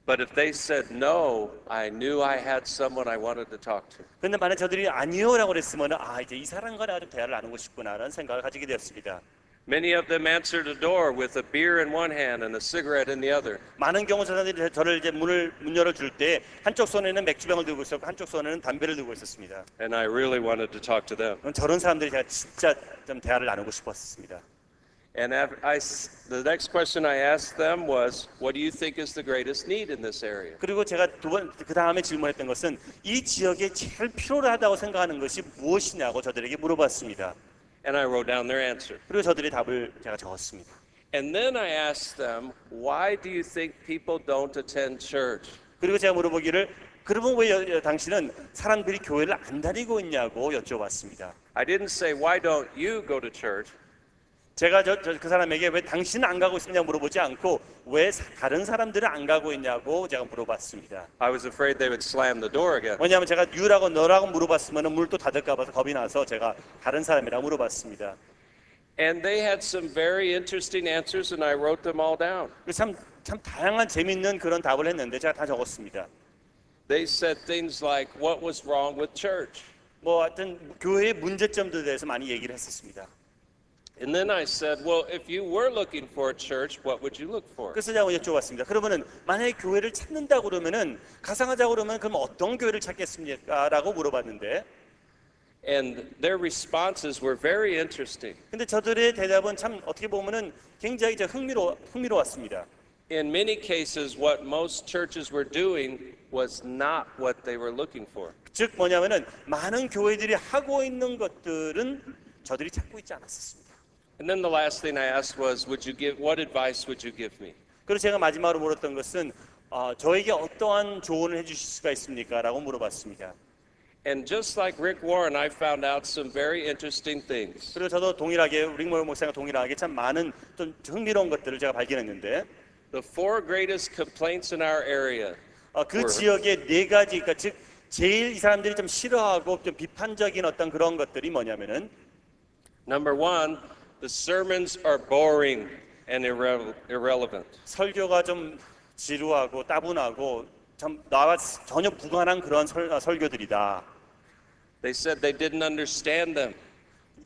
But if they said no, I knew I had someone I wanted to talk to. 근데 만약 저들이 아니요라고 그랬으면은 이제 이 사람과 내가 좀 대화를 나누고 싶구나라는 생각을 가지게 되었습니다. Many of them answered the door with a beer in one hand and a cigarette in the other. 많은 경우 사람들이 저를 이제 문 열어줄 때 한쪽 손에는 맥주병을 들고 있었고 한쪽 손에는 담배를 들고 있었습니다. And I really wanted to talk to them. 저런 사람들이 제가 진짜 좀 대화를 nanu고 싶었습니다. And the next question I asked them was, what do you think is the greatest need in this area? 그리고 제가 그 다음에 질문했던 것은 이 지역에 제일 필요하다고 생각하는 것이 무엇이냐고 저들에게 물어봤습니다. And I wrote down their answer. 그리고 저들의 답을 제가 적었습니다. And then I asked them, why do you think people don't attend church? 그리고 제가 물어보기를 그러면 왜 당신은 사람들이 교회를 안 다니고 있냐고 여쭤봤습니다. I didn't say, why don't you go to church? 제가 그 사람에게 왜 당신은 안 가고 있느냐 물어보지 않고 왜 다른 사람들은 안 가고 있냐고 제가 물어봤습니다. I was afraid they would slam the door again. 왜냐하면 제가 유라고 너라고 물어봤으면 물 또 닫을까 봐서 겁이 나서 제가 다른 사람이라고 물어봤습니다. And they had some very interesting answers, and I wrote them all down. 참 다양한 재밌는 그런 답을 했는데 제가 다 적었습니다. They said things like, what was wrong with church? 뭐 하여튼 교회의 문제점들에 대해서 많이 얘기를 했었습니다. And then I said, well, if you were looking for a church, what would you look for? 그래서 제가 여쭤봤습니다. 그러면은 만약에 교회를 찾는다고 그러면은 가상하자고 그러면 그럼 어떤 교회를 찾겠습니까? 라고 물어봤는데 And their responses were very interesting. 근데 저들의 대답은 참 어떻게 보면은 굉장히 흥미로웠습니다. In many cases, what most churches were doing was not what they were looking for. 즉 뭐냐면은 많은 교회들이 하고 있는 것들은 저들이 찾고 있지 않았습니다. And then the last thing I asked was, what advice would you give me? 그래서 제가 마지막으로 물었던 것은 저에게 어떠한 조언을 해주실 수가 있습니까? 라고 물어봤습니다. And just like Rick Warren, I found out some very interesting things. 그리고 저도 동일하게 릭모어 목사가 동일하게 참 많은 좀 흥미로운 것들을 제가 발견했는데 The 4 greatest complaints in our area 그 지역의 4가지, 그러니까 즉 제일 이 사람들이 좀 싫어하고 좀 비판적인 어떤 그런 것들이 뭐냐면은 Number 1, the sermons are boring and irrelevant. 설교가 좀 지루하고 따분하고 참 나와 전혀 무관한 그런 설교들이다. They said they didn't understand them.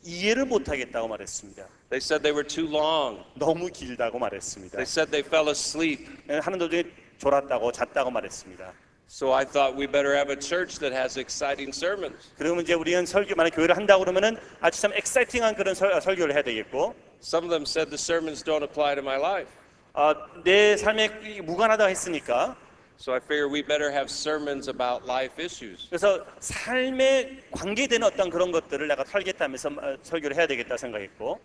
이해를 못하겠다고 말했습니다. They said they were too long. 너무 길다고 말했습니다. They said they fell asleep. 하는 도중에 졸았다고 잤다고 말했습니다. So I thought we better have a church that has exciting sermons. 그러면 이제 우리는 만약 교회를 한다고 그러면은 아주 참 엑사이팅한 그런 설교를 해야 되겠고 Some of them said the sermons don't apply to my life. 내 삶에 무관하다고 했으니까 So I figured we better have sermons about life issues. 그래서 삶에 관계되는 어떤 그런 것들을 내가 털겠다면서 설교를 해야 되겠다 생각했고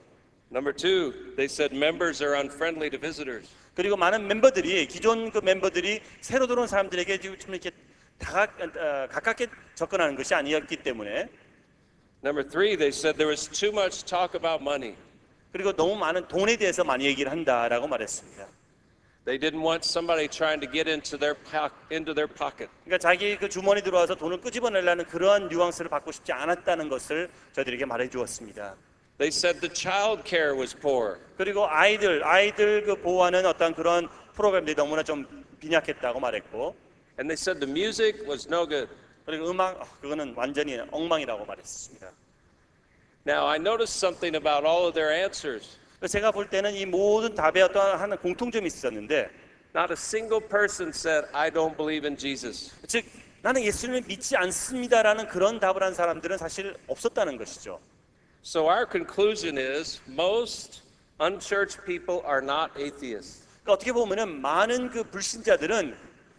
Number 2, they said members are unfriendly to visitors. 그리고 많은 멤버들이 기존 그 멤버들이 새로 들어온 사람들에게 좀 이렇게 가깝게 접근하는 것이 아니었기 때문에 Number 3, they said there was too much talk about money. 그리고 너무 많은 돈에 대해서 많이 얘기를 한다라고 말했습니다. They didn't want somebody trying to get into their pocket. 그러니까 자기 그 주머니 들어와서 돈을 끄집어내려는 그러한 뉘앙스를 받고 싶지 않았다는 것을 저희들에게 말해 주었습니다. They said the child care was poor. 그리고 아이들 그 보호하는 어떤 그런 프로그램들이 너무나 좀 빈약했다고 말했고 And they said the music was no good. 그리고 음악 그거는 완전히 엉망이라고 말했습니다. Now I noticed something about all of their answers. 제가 볼 때는 이 모든 답에 어떤 하나 공통점이 있었는데 Not a single person said, I don't believe in Jesus. 즉 나는 예수님을 믿지 않습니다라는 그런 답을 한 사람들은 사실 없었다는 것이죠. So our conclusion is most unchurched people are not atheists. 그러니까 어떻게 보면은 많은 그 불신자들은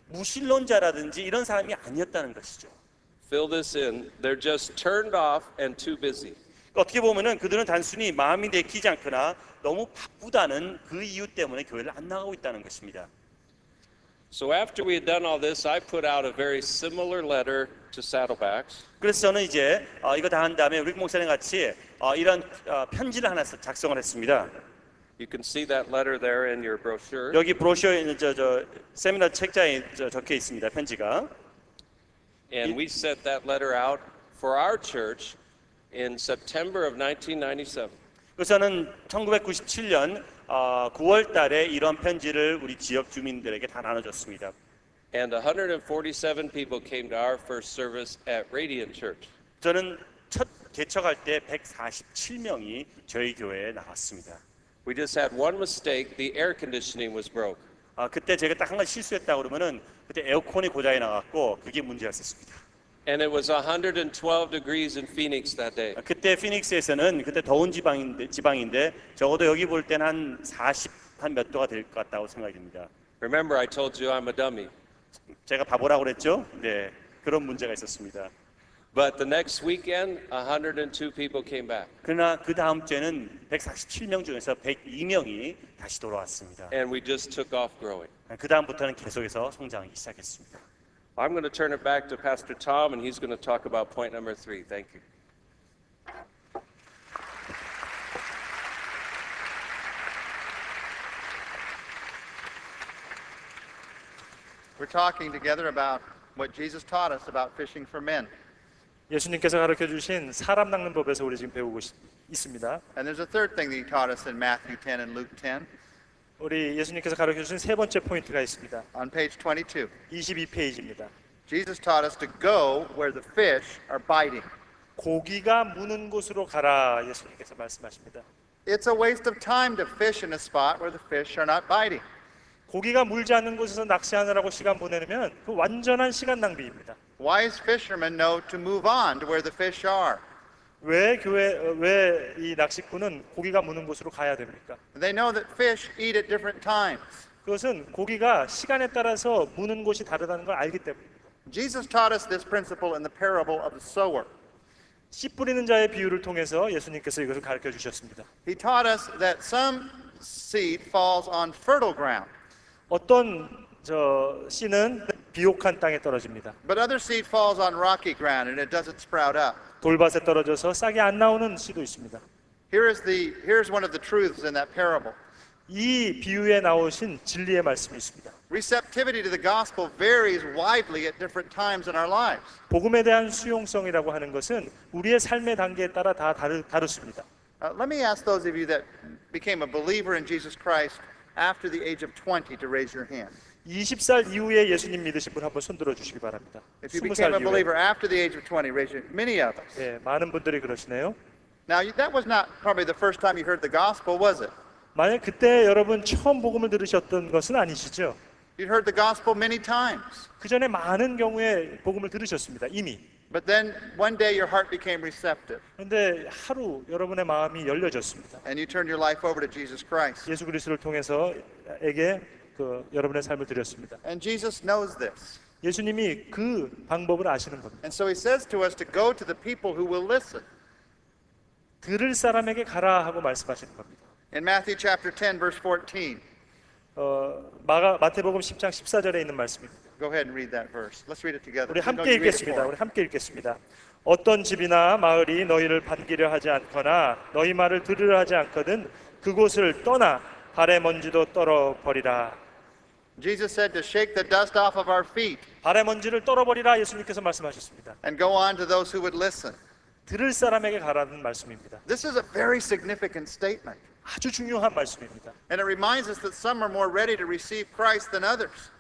무신론자라든지 이런 사람이 아니었다는 것이죠. Fill this in. They're just turned off and too busy. 그러니까 어떻게 보면은 그들은 단순히 마음이 내키지 않거나 너무 바쁘다는 그 이유 때문에 교회를 안 나가고 있다는 것입니다. So after we had done all this, I put out a very similar letter to Saddlebacks. 그래서 저는 이제 이거 다 한 다음에 우리 목사님 같이 이런 편지를 하나 작성을 했습니다. You can see that letter there in your brochure. 여기 브로셔에 있는 저 세미나 책자에 적혀 있습니다. 편지가. And we sent that letter out for our church in September of 1997. 그래서 저는 1997년 9월 달에 이런 편지를 우리 지역 주민들에게 다 나눠줬습니다. And 147 people came to our first service at Radiant Church. 저는 첫 개척할 때 147명이 저희 교회에 나왔습니다. We just had one mistake. The air conditioning was broke. 그때 제가 딱 한 가지 실수했다고 그러면은 그때 에어컨이 고장이 나갔고 그게 문제였었습니다. And it was 112 degrees in Phoenix that day. 그때 피닉스에서는 그때 더운 지방인데 적어도 여기 볼 때는 한 40 한 몇 도가 될 것 같다고 생각이 듭니다. Remember, I told you I'm a dummy. 제가 바보라고 그랬죠? 네, 그런 문제가 있었습니다. But the next weekend, 102 people came back. 그러나 그 다음 주에는 147명 중에서 102명이 다시 돌아왔습니다. And we just took off growing. 그 다음부터는 계속해서 성장하기 시작했습니다. I'm going to turn it back to Pastor Tom, and he's going to talk about point number 3. Thank you. We're talking together about what Jesus taught us about fishing for men. 예수님께서 가르쳐 주신 사람 낚는 법에서 우리 지금 배우고 있습니다. And there's a third thing that he taught us in Matthew 10 and Luke 10 우리 예수님께서 가르쳐 주신 세 번째 포인트가 있습니다. on page 22. 22페이지입니다. Jesus taught us to go where the fish are biting. 고기가 무는 곳으로 가라 예수님께서 말씀하십니다. It's a waste of time to fish in a spot where the fish are not biting. 고기가 물지 않는 곳에서 낚시하느라고 시간 보내면 그 완전한 시간 낭비입니다. Wise fishermen know to move on to where the fish are. 왜 이 낚시꾼은 고기가 무는 곳으로 가야 됩니까? They know that fish eat at different times. 그것은 고기가 시간에 따라서 무는 곳이 다르다는 걸 알기 때문입니다. Jesus taught us this principle in the parable of the sower. 씨 뿌리는 자의 비유를 통해서 예수님께서 이것을 가르쳐 주셨습니다. He taught us that some seed falls on fertile ground, 어떤 씨는 비옥한 땅에 떨어집니다. but other seed falls on rocky ground and it doesn't sprout up. 돌밭에 떨어져서 싹이 안 나오는 씨도 있습니다. Here's one of the truths in that parable. 이 비유에 나오신 진리의 말씀이 있습니다. Receptivity to the gospel varies widely at different times in our lives. 복음에 대한 수용성이라고 하는 것은 우리의 삶의 단계에 따라 다 다르습니다. Let me ask those of you that became a believer in Jesus Christ after the age of 20 to raise your hand. 20살 이후에 예수님 믿으신 분 한번 손들어 주시기 바랍니다. If you became 20살 a 이후에. believer after the age of 20, raise your Many of us. 예, 많은 분들이 그러시네요. Now, that was not probably the first time you heard the gospel, was it? 만약 그때 여러분 처음 복음을 들으셨던 것은 아니시죠? You'd heard the gospel many times. 그 전에 많은 경우에 복음을 들으셨습니다. 이미. But then one day your heart became receptive 그런데 하루 여러분의 마음이 열려졌습니다. and you turned your life over to Jesus Christ. 예수 그리스도를 통해서 에게 여러분의 삶을 드렸습니다. And Jesus knows this. 예수님이 그 방법을 아시는 겁니다. And so he says to us to go to the people who will listen. 들을 사람에게 가라 하고 말씀하시는 겁니다. In Matthew chapter 10 verse 14. 마태복음 10장 14절에 있는 말씀입니다. Go ahead and read that verse. Let's read it together. 우리 No, 함께 you read it 읽겠습니다. for 우리 함께 읽겠습니다. 어떤 집이나 마을이 너희를 반기려 하지 않거나 너희 말을 들으려 하지 않거든 그곳을 떠나 발의 먼지도 떨어버리라. Jesus said to shake the dust off of our feet 발의 먼지를 떨어버리라 예수님께서 말씀하셨습니다. and go on to those who would listen. 들을 사람에게 가라는 말씀입니다. This is a very significant statement. 아주 중요한 말씀입니다. And it reminds us that some are more ready to receive Christ than others.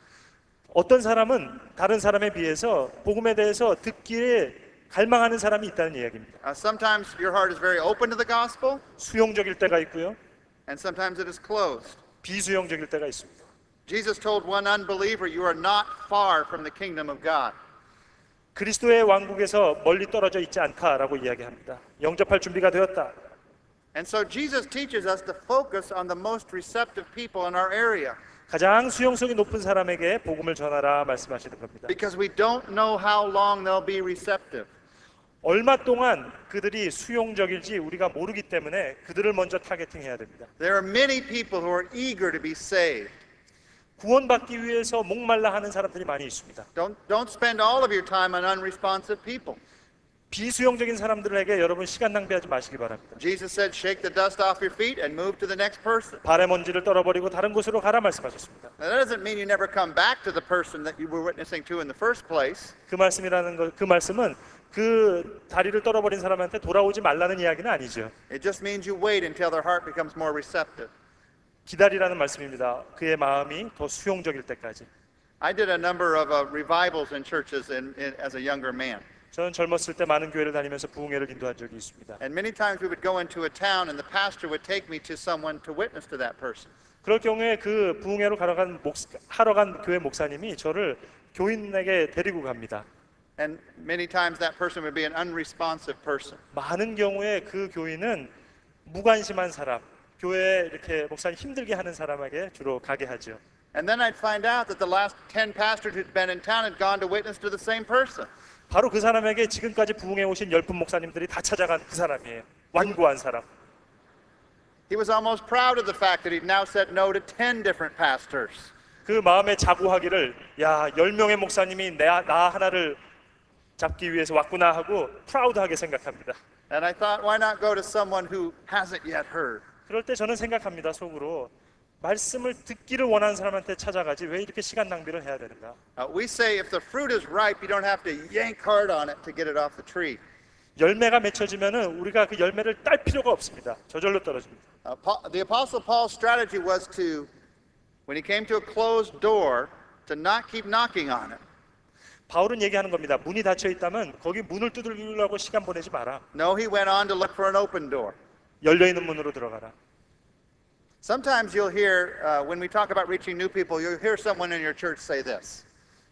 어떤 사람은 다른 사람에 비해서 복음에 대해서 듣기에 갈망하는 사람이 있다는 이야기입니다. Sometimes your heart is very open to the gospel, 수용적일 때가 있고요. and sometimes it is closed. 비수용적일 때가 있습니다. Jesus told one unbeliever, "You are not far from the kingdom of God." 그리스도의 왕국에서 멀리 떨어져 있지 않다라고 이야기합니다. 영접할 준비가 되었다. And so Jesus teaches us to focus on the most receptive people in our area 가장 수용성이 높은 사람에게 복음을 전하라 말씀하시는 겁니다. because we don't know how long they'll be receptive. 얼마 동안 그들이 수용적일지 우리가 모르기 때문에 그들을 먼저 타겟팅해야 됩니다. There are many people who are eager to be saved. 구원받기 위해서 목말라 하는 사람들이 많이 있습니다. Don't spend all of your time on unresponsive people. 비수용적인 사람들에게 여러분 시간 낭비하지 마시기 바랍니다. Jesus said, "Shake the dust off your feet and move to the next person." 발의 먼지를 떨어버리고 다른 곳으로 가라 말씀하셨습니다. Now, that doesn't mean you never come back to the person that you were witnessing to in the first place. 그 말씀은 그 다리를 떨어버린 사람한테 돌아오지 말라는 이야기는 아니죠. It just means you wait until their heart becomes more receptive. 기다리라는 말씀입니다. 그의 마음이 더 수용적일 때까지. I did a number of revivals in churches as a younger man. 저는 젊었을 때 많은 교회를 다니면서 부흥회를 인도한 적이 있습니다. And many times we would go into a town and the pastor would take me to someone to witness to that person. 그럴 경우에 그 부흥회로 하러 간 교회 목사님이 저를 교인에게 데리고 갑니다. And many times that person would be an unresponsive person. 많은 경우에 그 교인은 무관심한 사람, 교회에 이렇게 목사님 힘들게 하는 사람에게 주로 가게 하죠. And then I'd find out that the last 10 pastors who'd been in town had gone to witness to the same person. 바로 그 사람에게 지금까지 부흥해 오신 10분 목사님들이 다 찾아간 그 사람이에요. 완고한 사람. He was almost proud of the fact that he'd now said no to 10 different pastors. 그 마음에 자부하기를 야 10명의 목사님이 나 하나를 잡기 위해서 왔구나 하고 프라우드하게 생각합니다. And I thought, why not go to someone who hasn't yet heard? 그럴 때 저는 생각합니다. 속으로 말씀을 듣기를 원하는 사람한테 찾아가지 왜 이렇게 시간 낭비를 해야 되는가? We say if the fruit is ripe, you don't have to yank hard on it to get it off the tree. 열매가 맺혀지면은 우리가 그 열매를 딸 필요가 없습니다. 저절로 떨어집니다. The Apostle Paul's strategy was to, when he came to a closed door, to not keep knocking on it. 바울은 얘기하는 겁니다. 문이 닫혀 있다면 거기 문을 두들기려고 시간 보내지 마라. No, he went on to look for an open door. 열려 있는 문으로 들어가라. Sometimes you'll hear, when we talk about reaching new people, you'll hear someone in your church say this.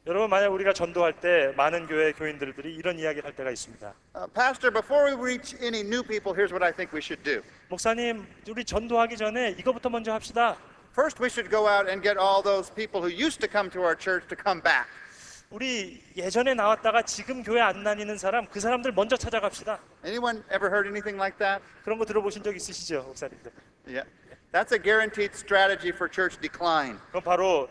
여러분 만약 우리가 전도할 때 많은 교회 교인들이 이런 이야기를 할 때가 있습니다. Pastor, before we reach any new people, here's what I think we should do. 목사님, 우리 전도하기 전에 이거부터 먼저 합시다. First, we should go out and get all those people who used to come to our church to come back. 우리 예전에 나왔다가 지금 교회 안 다니는 사람, 그 사람들 먼저 찾아갑시다. Anyone ever heard anything like that? 그런 거 들어보신 적 있으시죠, 목사님들? Yeah. That's a guaranteed strategy for church decline. 그건 바로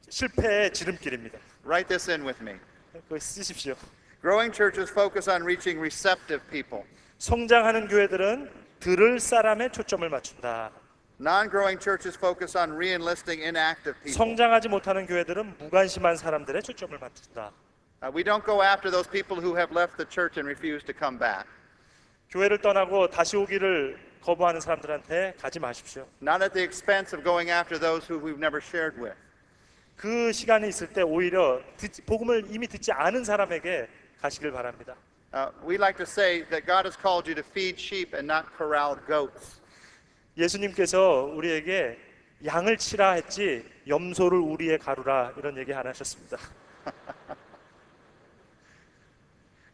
실패의 지름길입니다. Write this in with me. 그거 쓰십시오. Growing churches focus on reaching receptive people. 성장하는 교회들은 들을 사람에 초점을 맞춘다. Non-growing churches focus on re-enlisting inactive people. 성장하지 못하는 교회들은 무관심한 사람들의 초점을 맞춘다. We don't go after those people who have left the church and refuse to come back. 교회를 떠나고 다시 오기를 거부하는 사람들한테 가지 마십시오. Not at the expense of going after those who we've never shared with. 그 시간이 있을 때 오히려 복음을 이미 듣지 않은 사람에게 가시길 바랍니다. We like to say that God has called you to feed sheep and not corral goats. 예수님께서 우리에게 양을 치라 했지 염소를 우리의 가루라 이런 얘기 안 하셨습니다.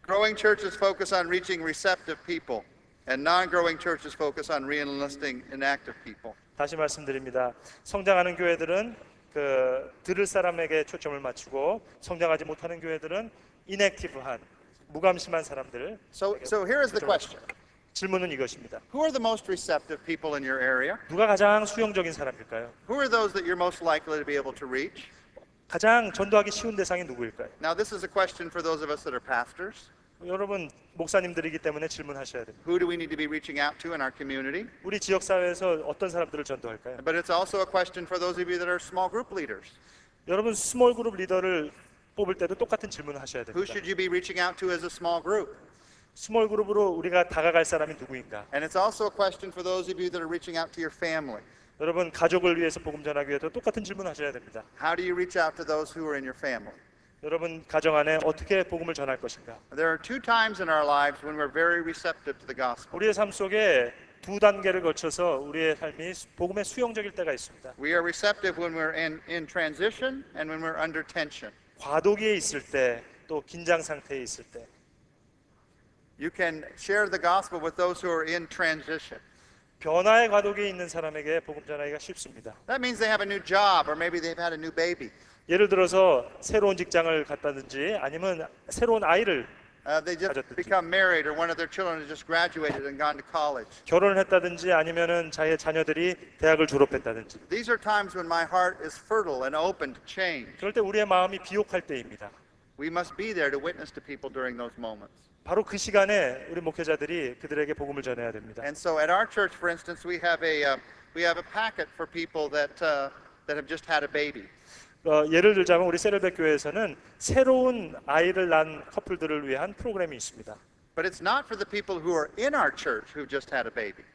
Growing churches focus on reaching receptive people, and non-growing churches focus on re-enlisting inactive people. 다시 말씀드립니다. 성장하는 교회들은 들을 사람에게 초점을 맞추고 성장하지 못하는 교회들은 인액티브한 무감심한 사람들. So here is the question. 질문은 이것입니다. Who are the most receptive people in your area? 누가 가장 수용적인 사람일까요? Who are those that you're most likely to be able to reach? 가장 전도하기 쉬운 대상이 누구일까요? Now this is a question for those of us that are pastors. 여러분 목사님들이기 때문에 질문하셔야 됩니다. Who do we need to be reaching out to in our community? 우리 지역 사회에서 어떤 사람들을 전도할까요? But it's also a question for those of you that are small group leaders. 여러분 스몰 그룹 리더를 뽑을 때도 똑같은 질문을 하셔야 Who 됩니다. should you be reaching out to as a small group? 스몰 그룹으로 우리가 다가갈 사람이 누구인가? And it's also a question for those of you that are reaching out to your family. 여러분 가족을 위해서 복음 전하기 위해서 똑같은 질문하셔야 됩니다. How do you reach out to those who are in your family? 여러분 가정 안에 어떻게 복음을 전할 것인가? There are two times in our lives when we're very receptive to the gospel. 우리의 삶 속에 두 단계를 거쳐서 우리의 삶이 복음에 수용적일 때가 있습니다. We are receptive when we're in transition and when we're under tension. 과도기에 있을 때, 또 긴장 상태에 있을 때. You can share the gospel with those who are in transition. 변화의 과도기에 있는 사람에게 복음 전하기가 쉽습니다. That means they have a new job or maybe they've had a new baby. 예를 들어서 새로운 직장을 갖다든지 아니면 새로운 아이를 They just become married or one of their children has just graduated and gone to college. 결혼을 했다든지 아니면은 자기의 자녀들이 대학을 졸업했다든지. These are times when my heart is fertile and open to change. 그럴 때 우리의 마음이 비옥할 때입니다. We must be there to witness to people during those moments. 바로 그 시간에 우리 목회자들이 그들에게 복음을 전해야 됩니다. And so at our church, for instance, we have a packet for people that have just had a baby. 예를 들자면 우리 세를백 교회에서는 새로운 아이를 낳은 커플들을 위한 프로그램이 있습니다. But it's not for the people who are in our church who just had a baby.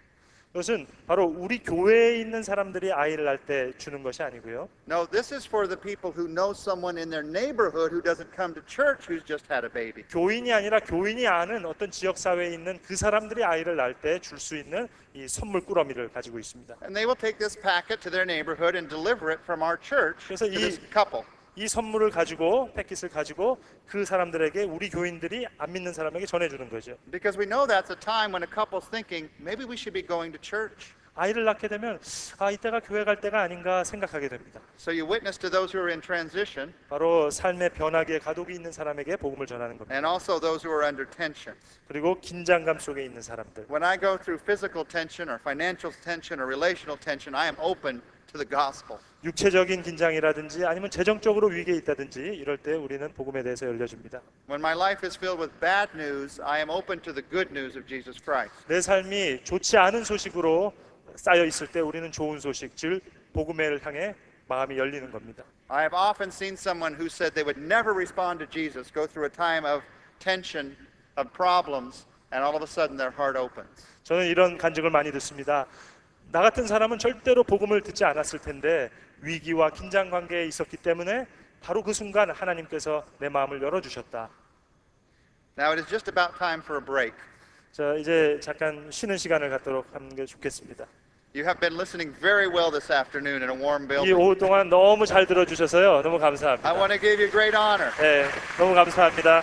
그것은 바로 우리 교회에 있는 사람들이 아이를 낳을 때 주는 것이 아니고요. No, this is for the people who know someone in their neighborhood who doesn't come to church who's just had a baby. 교인이 아니라 교인이 아는 어떤 지역 사회에 있는 그 사람들이 아이를 낳을 때 줄 수 있는 이 선물 꾸러미를 가지고 있습니다. And they will take this packet to their neighborhood and deliver it from our church 그래서 to this couple. 이 선물을 가지고 패킷을 가지고 그 사람들에게 우리 교인들이 안 믿는 사람에게 전해주는 거죠. Because we know that's a time when a couple's thinking, maybe we should be going to church. 아이를 낳게 되면 이때가 교회 갈 때가 아닌가 생각하게 됩니다. So you witness to those who are in transition 바로 삶의 변화기에 가독이 있는 사람에게 복음을 전하는 겁니다. and also those who are under tension. 그리고 긴장감 속에 있는 사람들. When I go through physical tension or financial tension or relational tension, I am open to to the gospel. 육체적인 긴장이라든지 아니면 재정적으로 위기에 있다든지 이럴 때 우리는 복음에 대해서 열려줍니다. When my life is filled with bad news, I am open to the good news of Jesus Christ. 내 삶이 좋지 않은 소식으로 쌓여 있을 때 우리는 좋은 소식, 즉 복음을 향해 마음이 열리는 겁니다. I have often seen someone who said they would never respond to Jesus go through a time of tension, of problems, and all of a sudden their heart opens. 저는 이런 간증을 많이 듣습니다. 나 같은 사람은 절대로 복음을 듣지 않았을 텐데 위기와 긴장 관계에 있었기 때문에 바로 그 순간 하나님께서 내 마음을 열어주셨다. Now it is just about time for a break. 자, 이제 잠깐 쉬는 시간을 갖도록 하는 게 좋겠습니다. You have been listening very well this afternoon in a warm 이 building. 오후 동안 너무 잘 들어주셔서요. 너무 I 감사합니다. want to give you great honor. 네, 너무 감사합니다.